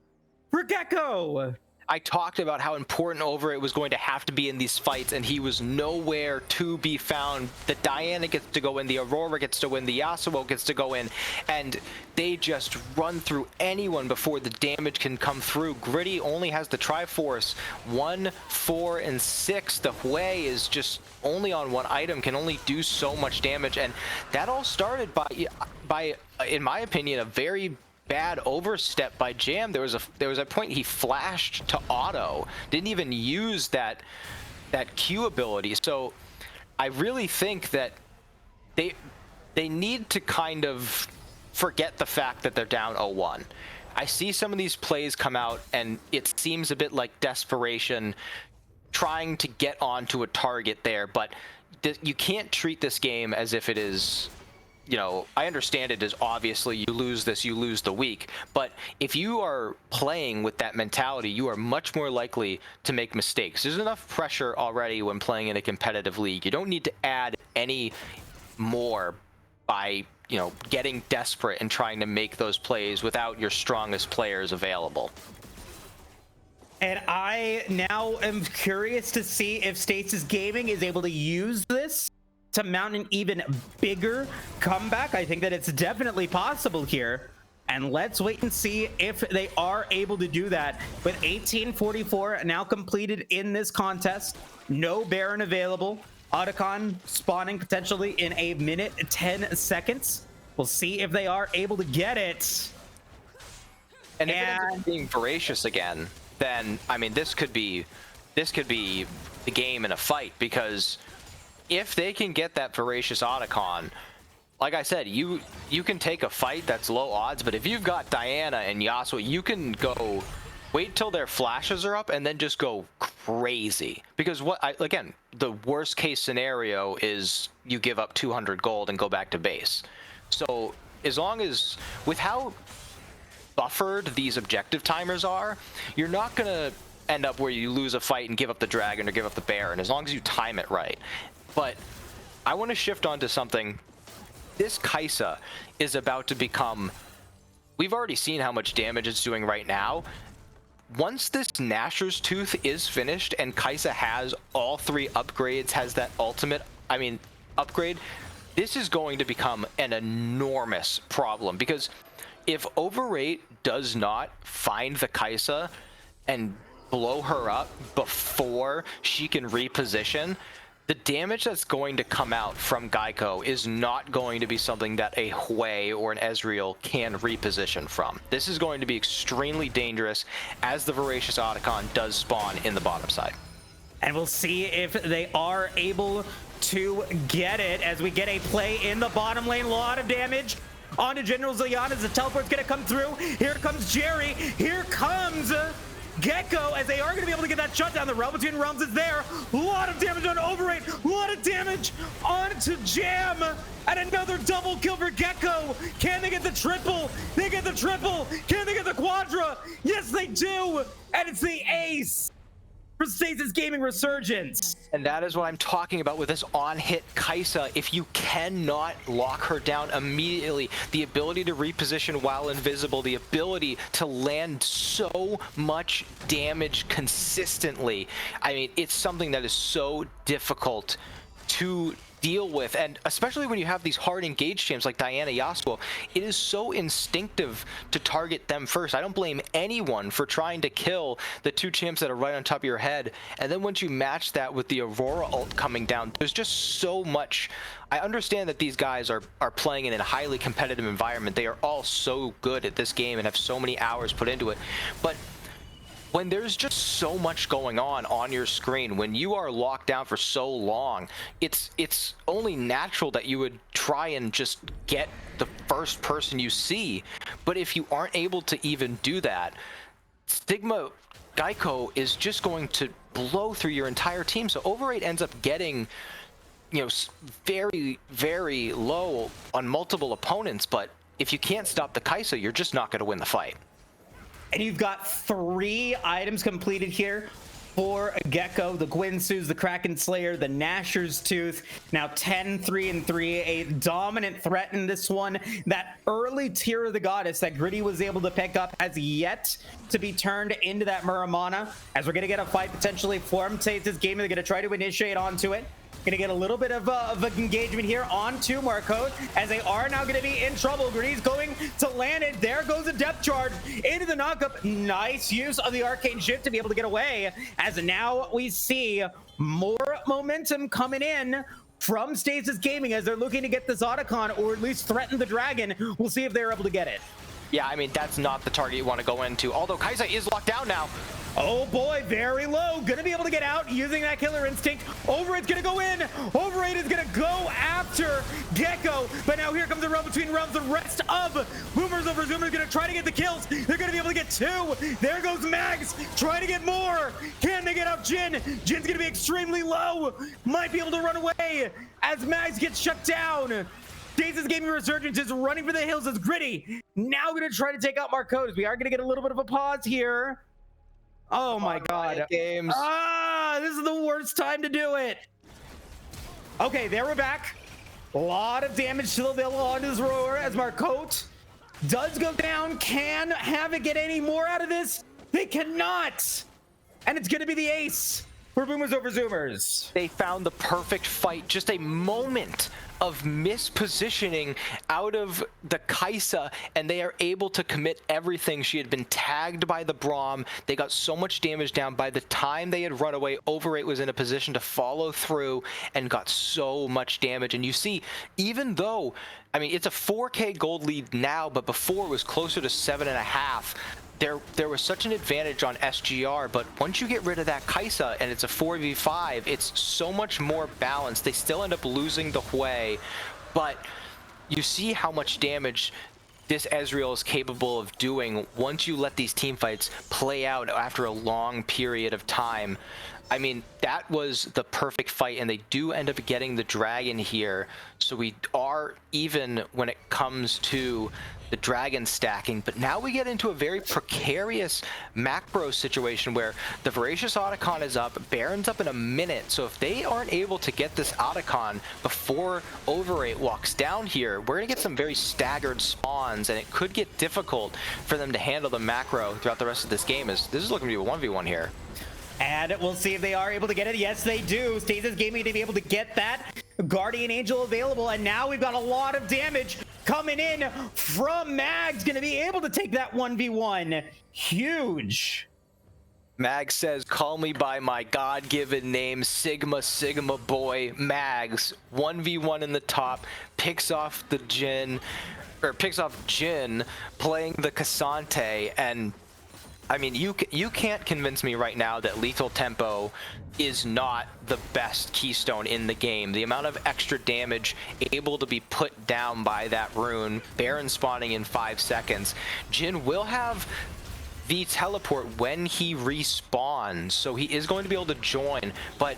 for Gecko. I talked about how important Overrate was going to have to be in these fights, and he was nowhere to be found. The Diana gets to go in, the Aurora gets to win, the Yasuo gets to go in, and they just run through anyone before the damage can come through. Gritty only has the Triforce 1, 4, and 6. The Hui is just only on one item, can only do so much damage, and that all started by in my opinion, a very bad overstep by Jam. There was a point he flashed to auto, didn't even use that Q ability. So I really think that they need to kind of forget the fact that they're down 0-1. I see some of these plays come out and it seems a bit like desperation, trying to get onto a target there, but you can't treat this game as if it is, I understand it is obviously you lose this, you lose the week, but if you are playing with that mentality, you are much more likely to make mistakes. There's enough pressure already when playing in a competitive league. You don't need to add any more by, getting desperate and trying to make those plays without your strongest players available. And I now am curious to see if Stasis Gaming is able to use this to mount an even bigger comeback. I think that it's definitely possible here. And let's wait and see if they are able to do that. With 1844 now completed in this contest, no Baron available. Otacon spawning potentially in a minute 10 seconds. We'll see if they are able to get it. And if it ends up being voracious again, then I mean this could be the game in a fight, because if they can get that voracious Otacon, like I said, you can take a fight that's low odds, but if you've got Diana and Yasuo, you can go wait till their flashes are up and then just go crazy. Because again, the worst case scenario is you give up 200 gold and go back to base. So as long as, with how buffered these objective timers are, you're not gonna end up where you lose a fight and give up the dragon or give up the Baron, as long as you time it right. But I want to shift on to something. This Kai'Sa is about to become, we've already seen how much damage it's doing right now. Once this Nashor's Tooth is finished and Kai'Sa has all 3 upgrades, has that ultimate, upgrade, this is going to become an enormous problem, because if Overrate does not find the Kai'Sa and blow her up before she can reposition, the damage that's going to come out from Geico is not going to be something that a Hui or an Ezreal can reposition from. This is going to be extremely dangerous as the Voracious Otacon does spawn in the bottom side. And we'll see if they are able to get it, as we get a play in the bottom lane. A lot of damage onto General Zillion as the teleport's gonna come through. Here comes Jerry. Here comes Gecko, as they are going to be able to get that shutdown. The Realm Between Realms is there. A lot of damage on Overrate. A lot of damage onto Jam. And another double kill for Gecko. Can they get the triple? They get the triple. Can they get the quadra? Yes, they do. And it's the ace. for Stasis Gaming Resurgence. And that is what I'm talking about with this on-hit Kai'Sa. If you cannot lock her down immediately, the ability to reposition while invisible, the ability to land so much damage consistently, I mean, it's something that is so difficult to deal with, and especially when you have these hard engaged champs like Diana Yasuo, it is so instinctive to target them first. I don't blame anyone for trying to kill the two champs that are right on top of your head, and then once you match that with the Aurora ult coming down, there's just so much. I understand that these guys are playing in a highly competitive environment. They are all so good at this game and have so many hours put into it, but when there's just so much going on your screen, when you are locked down for so long, it's only natural that you would try and just get the first person you see. But if you aren't able to even do that, Sigma Geico is just going to blow through your entire team. So Overrate ends up getting, you know, very, very low on multiple opponents. But if you can't stop the Kai'Sa, you're just not going to win the fight. And you've got 3 items completed here for Gecko, the Gwynsu's, the Kraken Slayer, the Nashor's Tooth. Now 10, 3, and 3, a dominant threat in this one. That early tier of the Goddess that Gritty was able to pick up has yet to be turned into that Muramana, as we're going to get a fight potentially formed. Stasis Gaming, they're going to try to initiate onto it. Gonna get a little bit of engagement here onto Marco, as they are now gonna be in trouble. Gritty's going to land it. There goes a depth charge into the knockup. Nice use of the arcane shift to be able to get away, as now we see more momentum coming in from Stasis Gaming as they're looking to get this Otacon, or at least threaten the dragon. We'll see if they're able to get it. Yeah, I mean, that's not the target you want to go into, although Kai'Sa is locked down now. Oh boy, very low. Gonna be able to get out using that killer instinct. Overrate's gonna go in. Overrate is gonna go after Gecko. But now here comes the realm between realms. The rest of Boomers over Zoomers gonna try to get the kills. They're gonna be able to get 2. There goes Mags trying to get more. Can they get out Jin? Jin's gonna be extremely low. Might be able to run away as Mags gets shut down. Stasis Gaming Resurgence is running for the hills as Gritty now gonna try to take out Marcodes. We are gonna get a little bit of a pause here. Oh my god. Games. This is the worst time to do it. Okay, there we're back. A lot of damage still available on his roar as Marcote does go down. Can Havoc get any more out of this? They cannot. And it's going to be the ace for Boomers over Zoomers. They found the perfect fight. Just a moment of mispositioning out of the Kai'Sa, and they are able to commit everything. She had been tagged by the Braum. They got so much damage down. By the time they had run away, Overrate was in a position to follow through and got so much damage. And you see, even though, I mean, it's a 4K gold lead now, but before it was closer to 7.5. There was such an advantage on SGR, but once you get rid of that Kai'Sa and it's a 4v5, it's so much more balanced. They still end up losing the Hui, but you see how much damage this Ezreal is capable of doing once you let these team fights play out after a long period of time. I mean, that was the perfect fight, and they do end up getting the dragon here. So we are even when it comes to the dragon stacking, but now we get into a very precarious macro situation where the Voracious Otacon is up, Baron's up in a minute, so if they aren't able to get this Otacon before Overrate walks down here, we're gonna get some very staggered spawns, and it could get difficult for them to handle the macro throughout the rest of this game, as this is looking to be a 1v1 here. And we'll see if they are able to get it. Yes, they do. Stasis Gaming to be able to get that Guardian Angel available, and now we've got a lot of damage coming in from Mags. Gonna be able to take that 1v1. Huge. Mags says, call me by my God-given name, Sigma Boy. Mags, 1v1 in the top, picks off the Jin, or picks off Jin playing the Cassante, and I mean, you can't convince me right now that Lethal Tempo is not the best keystone in the game. The amount of extra damage able to be put down by that rune, Baron spawning in 5 seconds. Jin will have the teleport when he respawns, so he is going to be able to join, but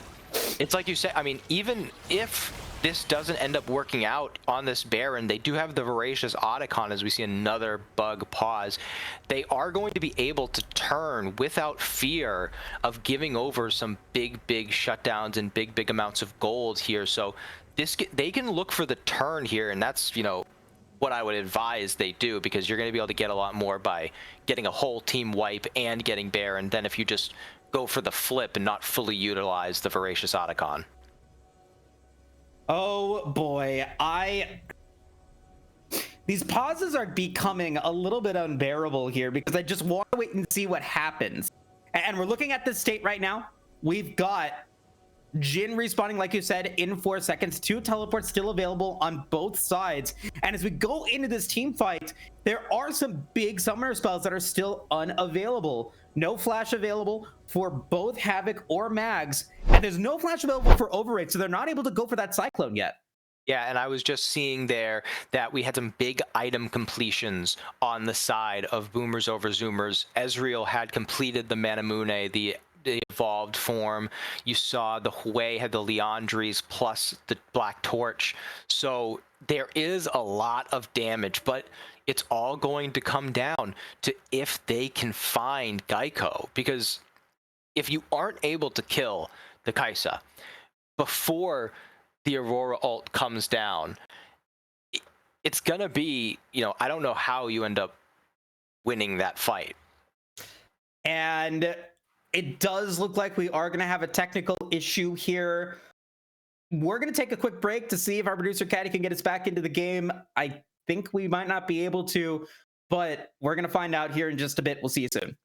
it's like you said, I mean, even if this doesn't end up working out on this Baron, they do have the Voracious Otacon as we see another bug pause. They are going to be able to turn without fear of giving over some big shutdowns and big amounts of gold here. So they can look for the turn here, and that's, you know, what I would advise they do, because you're going to be able to get a lot more by getting a whole team wipe and getting Baron than if you just go for the flip and not fully utilize the Voracious Otacon. Oh boy, these pauses are becoming a little bit unbearable here because I just want to wait and see what happens. And we're looking at this state right now. We've got Jhin respawning, like you said, in 4 seconds. 2 teleports still available on both sides. And as we go into this team fight, there are some big summoner spells that are still unavailable. No flash available for both Havoc or Mags. And there's no flash available for Overrate, so they're not able to go for that Cyclone yet. Yeah, and I was just seeing there that we had some big item completions on the side of Boomers over Zoomers. Ezreal had completed the Manamune, the evolved form. You saw the Hui had the Leandries plus the Black Torch. So there is a lot of damage, but it's all going to come down to if they can find Geico. Because if you aren't able to kill the Kaisa before the Aurora ult comes down, it's gonna be, you know, I don't know how you end up winning that fight. And it does look like we are going to have a technical issue here. We're going to take a quick break to see if our producer Caddy can get us back into the game. I think we might not be able to, but we're going to find out here in just a bit. We'll see you soon.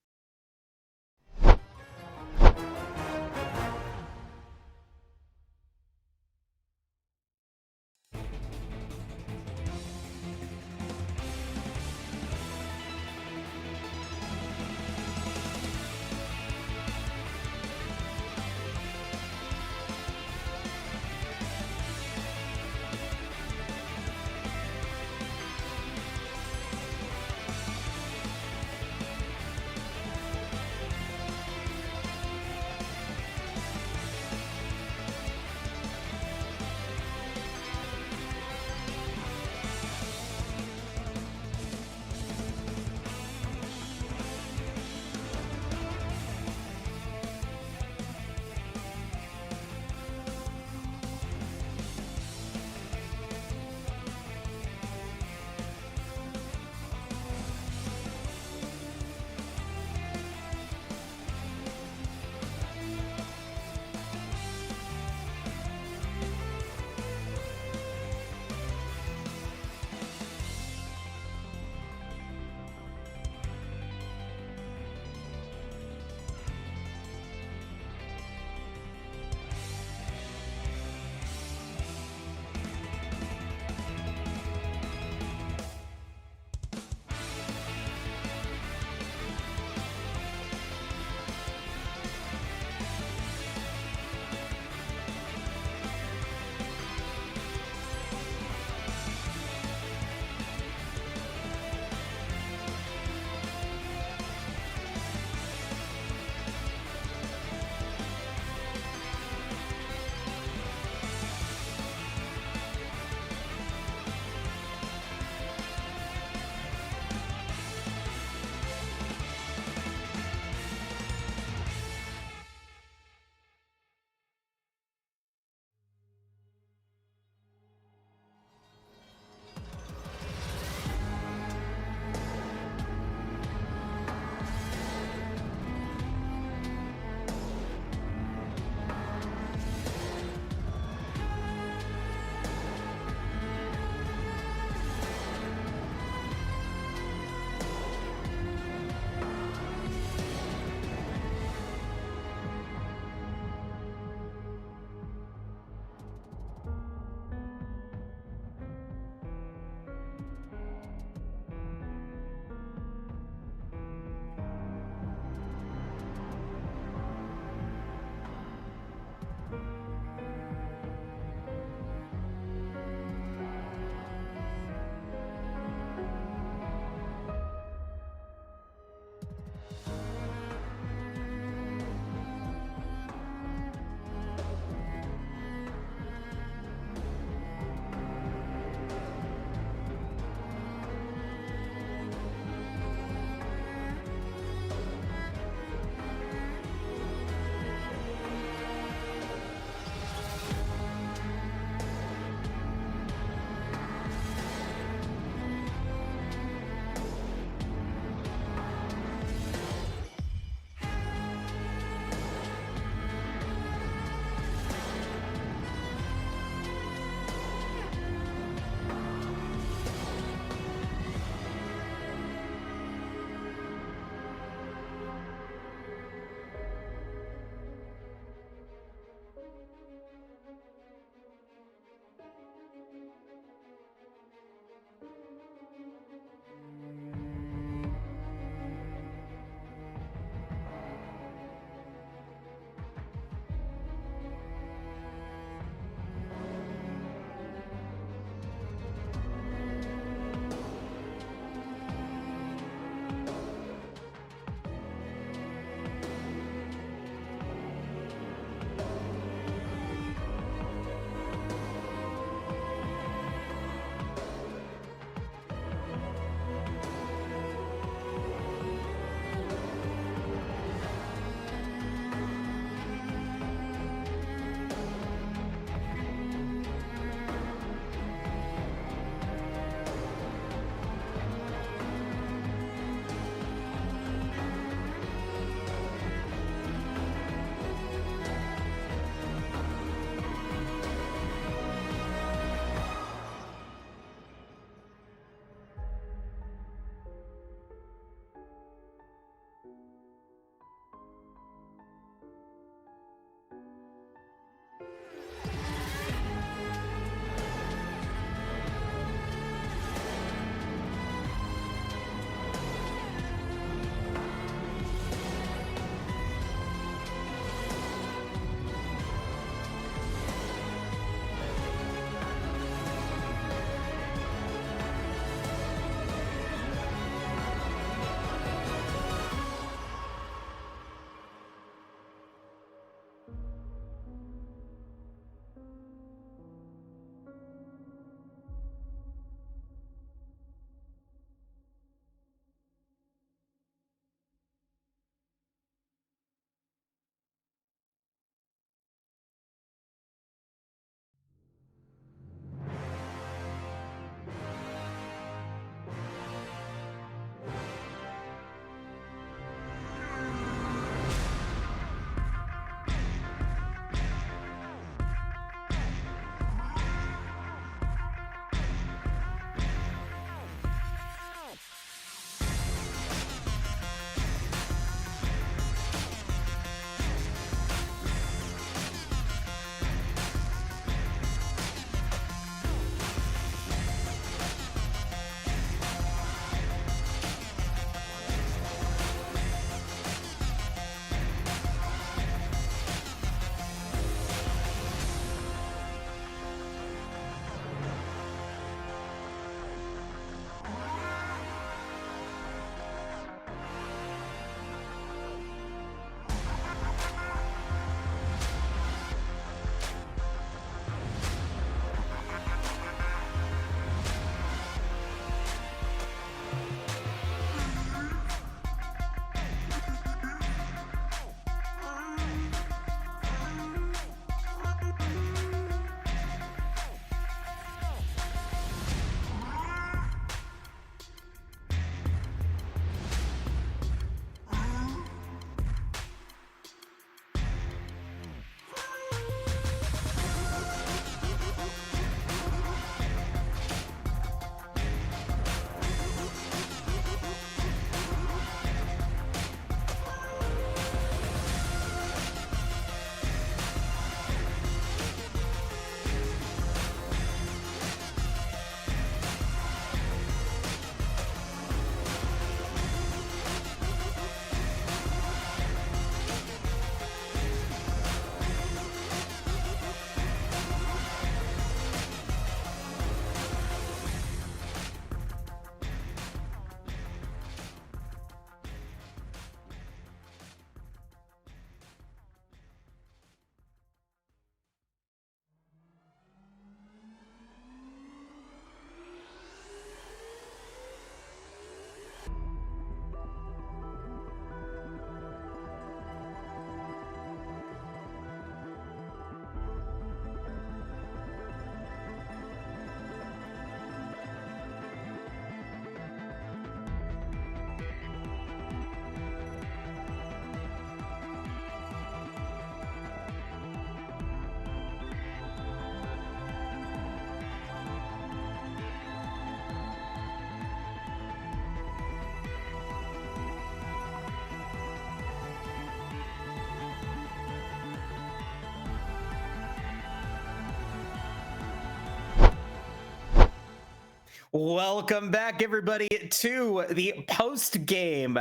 Welcome back, everybody, to the post game.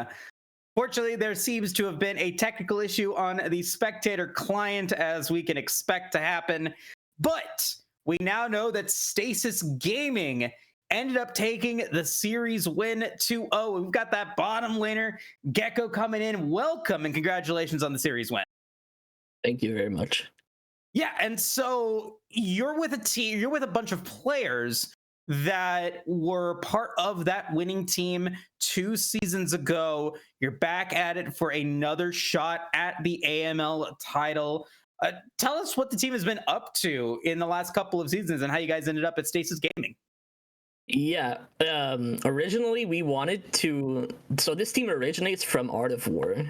Fortunately, there seems to have been a technical issue on the spectator client, as we can expect to happen. But we now know that Stasis Gaming ended up taking the series win 2-0. We've got that bottom laner, Gecko, coming in. Welcome and congratulations on the series win. Thank you very much. Yeah, and so you're with a team, you're with a bunch of players that were part of that winning team 2 seasons ago. You're back at it for another shot at the AML title. Tell us what the team has been up to in the last couple of seasons and how you guys ended up at Stasis Gaming. Yeah, originally we wanted to. So this team originates from Art of War,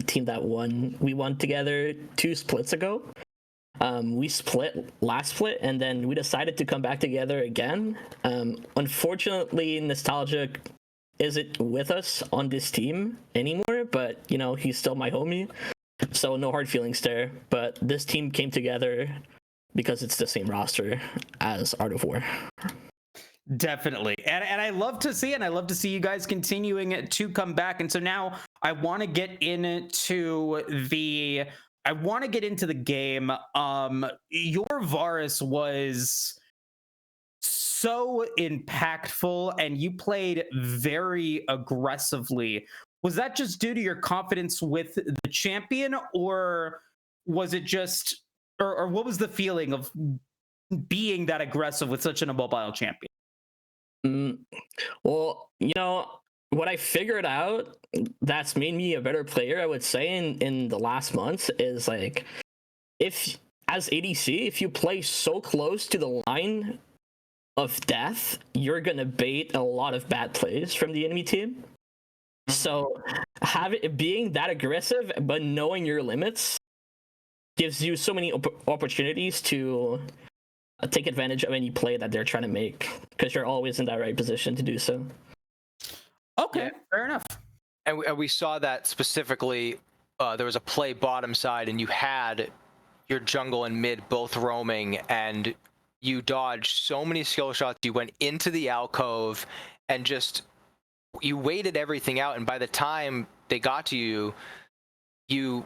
team that won. We won together 2 splits ago. We split last split, and then we decided to come back together again. Unfortunately, Nostalgia isn't with us on this team anymore, but you know, he's still my homie, so no hard feelings there. But this team came together because it's the same roster as Art of War. Definitely. And I love to see it. And I love to see you guys continuing to come back. And so now I want to get into the game. Your Varus was so impactful and you played very aggressively. Was that just due to your confidence with the champion, or was it just, or what was the feeling of being that aggressive with such an immobile champion? Well, you know, what I figured out that's made me a better player, I would say, in the last months is like, if as ADC, if you play so close to the line of death, you're gonna bait a lot of bad plays from the enemy team. So being that aggressive but knowing your limits gives you so many opportunities to take advantage of any play that they're trying to make, because you're always in that right position to do so. Okay, fair enough. And we saw that specifically. There was a play bottom side, and you had your jungle and mid both roaming, and you dodged so many skill shots. You went into the alcove, and just you waited everything out. And by the time they got to you, you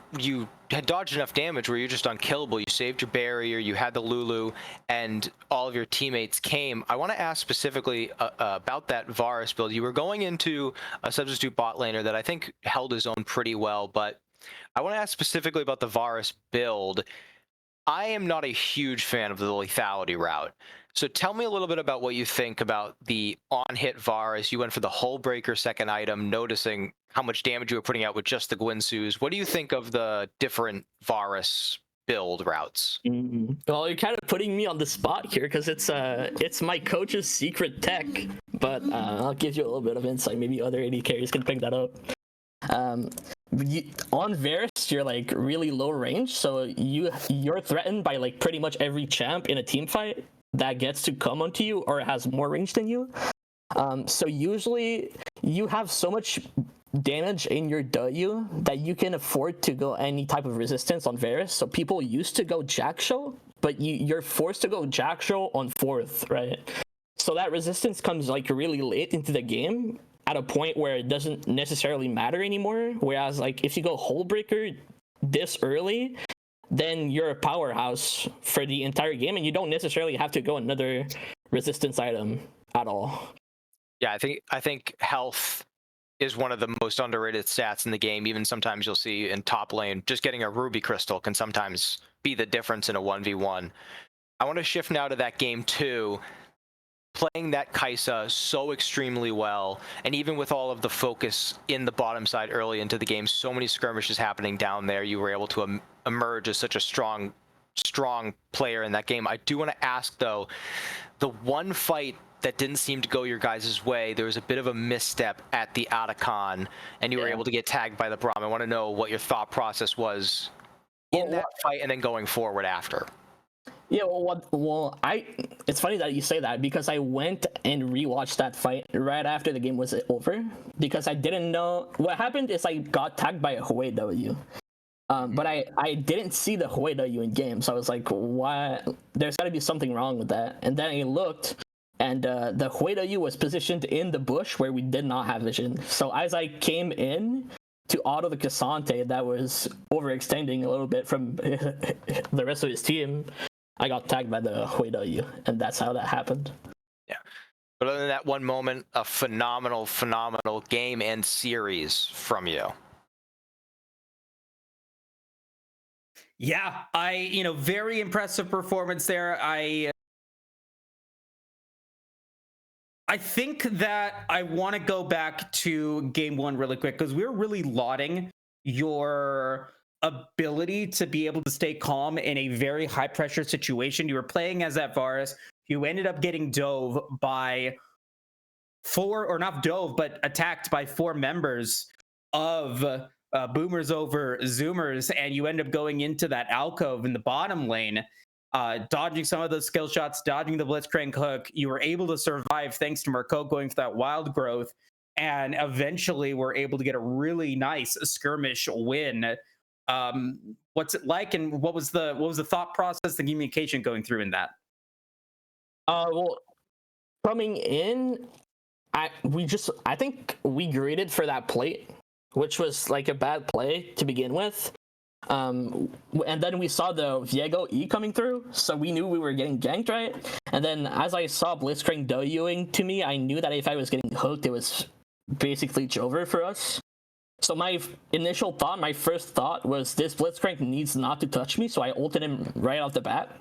had dodged enough damage where you're just unkillable. You saved your barrier, you had the Lulu, and all of your teammates came. I want to ask specifically about that Varus build. You were going into a substitute bot laner that I think held his own pretty well, but I want to ask specifically about the Varus build. I am not a huge fan of the lethality route. So tell me a little bit about what you think about the on-hit Varus. You went for the Hull Breaker second item, noticing how much damage you were putting out with just the Gwynsu's. What do you think of the different Varus build routes? Well, you're kind of putting me on the spot here because it's my coach's secret tech, but I'll give you a little bit of insight. Maybe other AD carries can pick that up. On Varus, you're like really low range, so you're threatened by like pretty much every champ in a team fight that gets to come onto you or has more range than you. So usually you have so much damage in your W that you can afford to go any type of resistance on Varus. So people used to go Jackshow, but you're forced to go Jackshow on 4th, right? So that resistance comes like really late into the game at a point where it doesn't necessarily matter anymore. Whereas like if you go Hullbreaker this early, then you're a powerhouse for the entire game and you don't necessarily have to go another resistance item at all. Yeah, I think health is one of the most underrated stats in the game. Even sometimes you'll see in top lane, just getting a ruby crystal can sometimes be the difference in a 1v1. I want to shift now to that game 2. Playing that Kai'Sa so extremely well, and even with all of the focus in the bottom side early into the game, so many skirmishes happening down there, you were able to emerge as such a strong player in that game. I do want to ask though, the one fight that didn't seem to go your guys' way, there was a bit of a misstep at the Atacon, and you were able to get tagged by the Braum. I want to know what your thought process was in that fight and then going forward after. Yeah, it's funny that you say that because I went and rewatched that fight right after the game was over because I didn't know what happened. Is I got tagged by a Hwei W, but I didn't see the Hwei W in game, so I was like, "What? There's got to be something wrong with that." And then I looked, and the Huedayu was positioned in the bush where we did not have vision. So as I came in to auto the Cassante that was overextending a little bit from the rest of his team, I got tagged by the Huedayu, and that's how that happened. Yeah. But other than that one moment, a phenomenal game and series from you. Yeah, very impressive performance there. I think that I want to go back to game one really quick because we were really lauding your ability to be able to stay calm in a very high pressure situation. You were playing as that Varus. You ended up getting dove by attacked by 4 members of Boomers over Zoomers, and you end up going into that alcove in the bottom lane. Dodging some of those skill shots, dodging the Blitzcrank hook. You were able to survive thanks to Marco going for that wild growth, and eventually were able to get a really nice skirmish win. What's it like, and what was the thought process, the communication going through in that? Well, coming in, I think we graded for that plate, which was like a bad play to begin with. And then we saw the Viego E coming through, so we knew we were getting ganked, right? And then as I saw Blitzcrank W-ing to me, I knew that if I was getting hooked, it was basically over for us. So my first thought was this Blitzcrank needs not to touch me, so I ulted him right off the bat.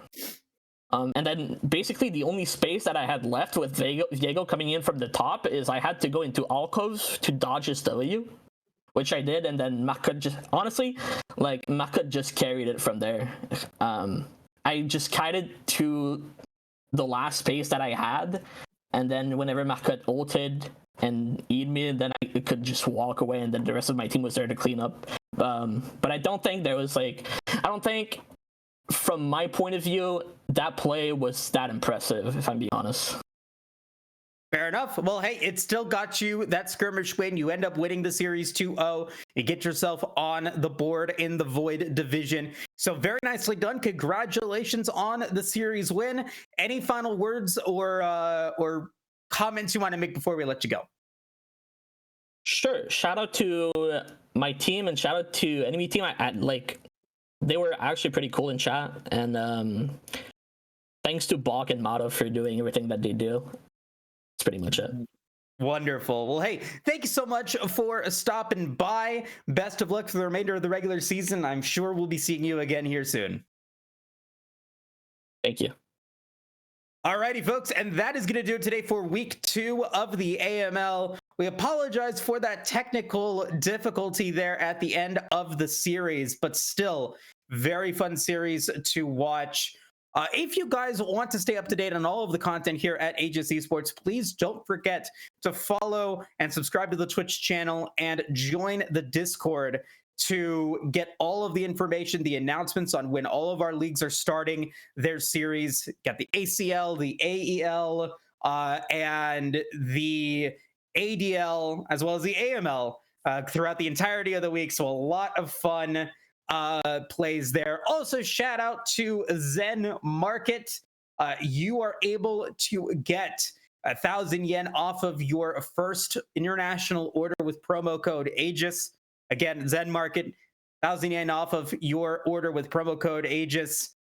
And then basically the only space that I had left with Viego coming in from the top is I had to go into alcoves to dodge his W, which I did, and then Maka just carried it from there. I just kited to the last space that I had, and then whenever Maka ulted and E'd me, then I could just walk away, and then the rest of my team was there to clean up. But I don't think from my point of view, that play was that impressive, if I'm being honest. Fair enough. Well, hey, it still got you that skirmish win. You end up winning the series 2-0. You get yourself on the board in the Void division. So very nicely done. Congratulations on the series win. Any final words or comments you want to make before we let you go? Sure. Shout out to my team and shout out to enemy team. They were actually pretty cool in chat. And thanks to Bok and Mado for doing everything that they do. That's pretty much it. Wonderful. Well, hey, thank you so much for stopping by. Best of luck for the remainder of the regular season. I'm sure we'll be seeing you again here soon. Thank you. Alrighty, folks, and that is going to do it today for week 2 of the AML. We apologize for that technical difficulty there at the end of the series, but still very fun series to watch. If you guys want to stay up to date on all of the content here at Aegis Esports, please don't forget to follow and subscribe to the Twitch channel and join the Discord to get all of the information, the announcements on when all of our leagues are starting their series. Got the ACL, the AEL, and the ADL, as well as the AML throughout the entirety of the week. So a lot of fun plays there. Also, shout out to Zen Market. You are able to get 1,000 yen off of your first international order with promo code Aegis. Again, Zen Market, 1,000 yen off of your order with promo code Aegis.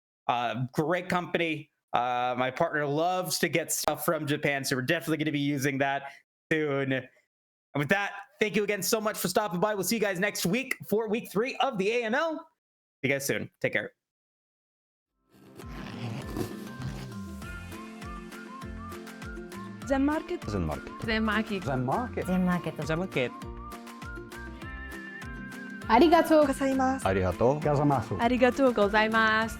Great company. My partner loves to get stuff from Japan, so we're definitely going to be using that soon. And with that, thank you again so much for stopping by. We'll see you guys next week for week 3 of the AML. See you guys soon. Take care. Zen Market. Zen Market. Zen Market. Zen Market. Zen Market. Zen Market. ありがとうございます。ありがとうございます。ありがとうございます。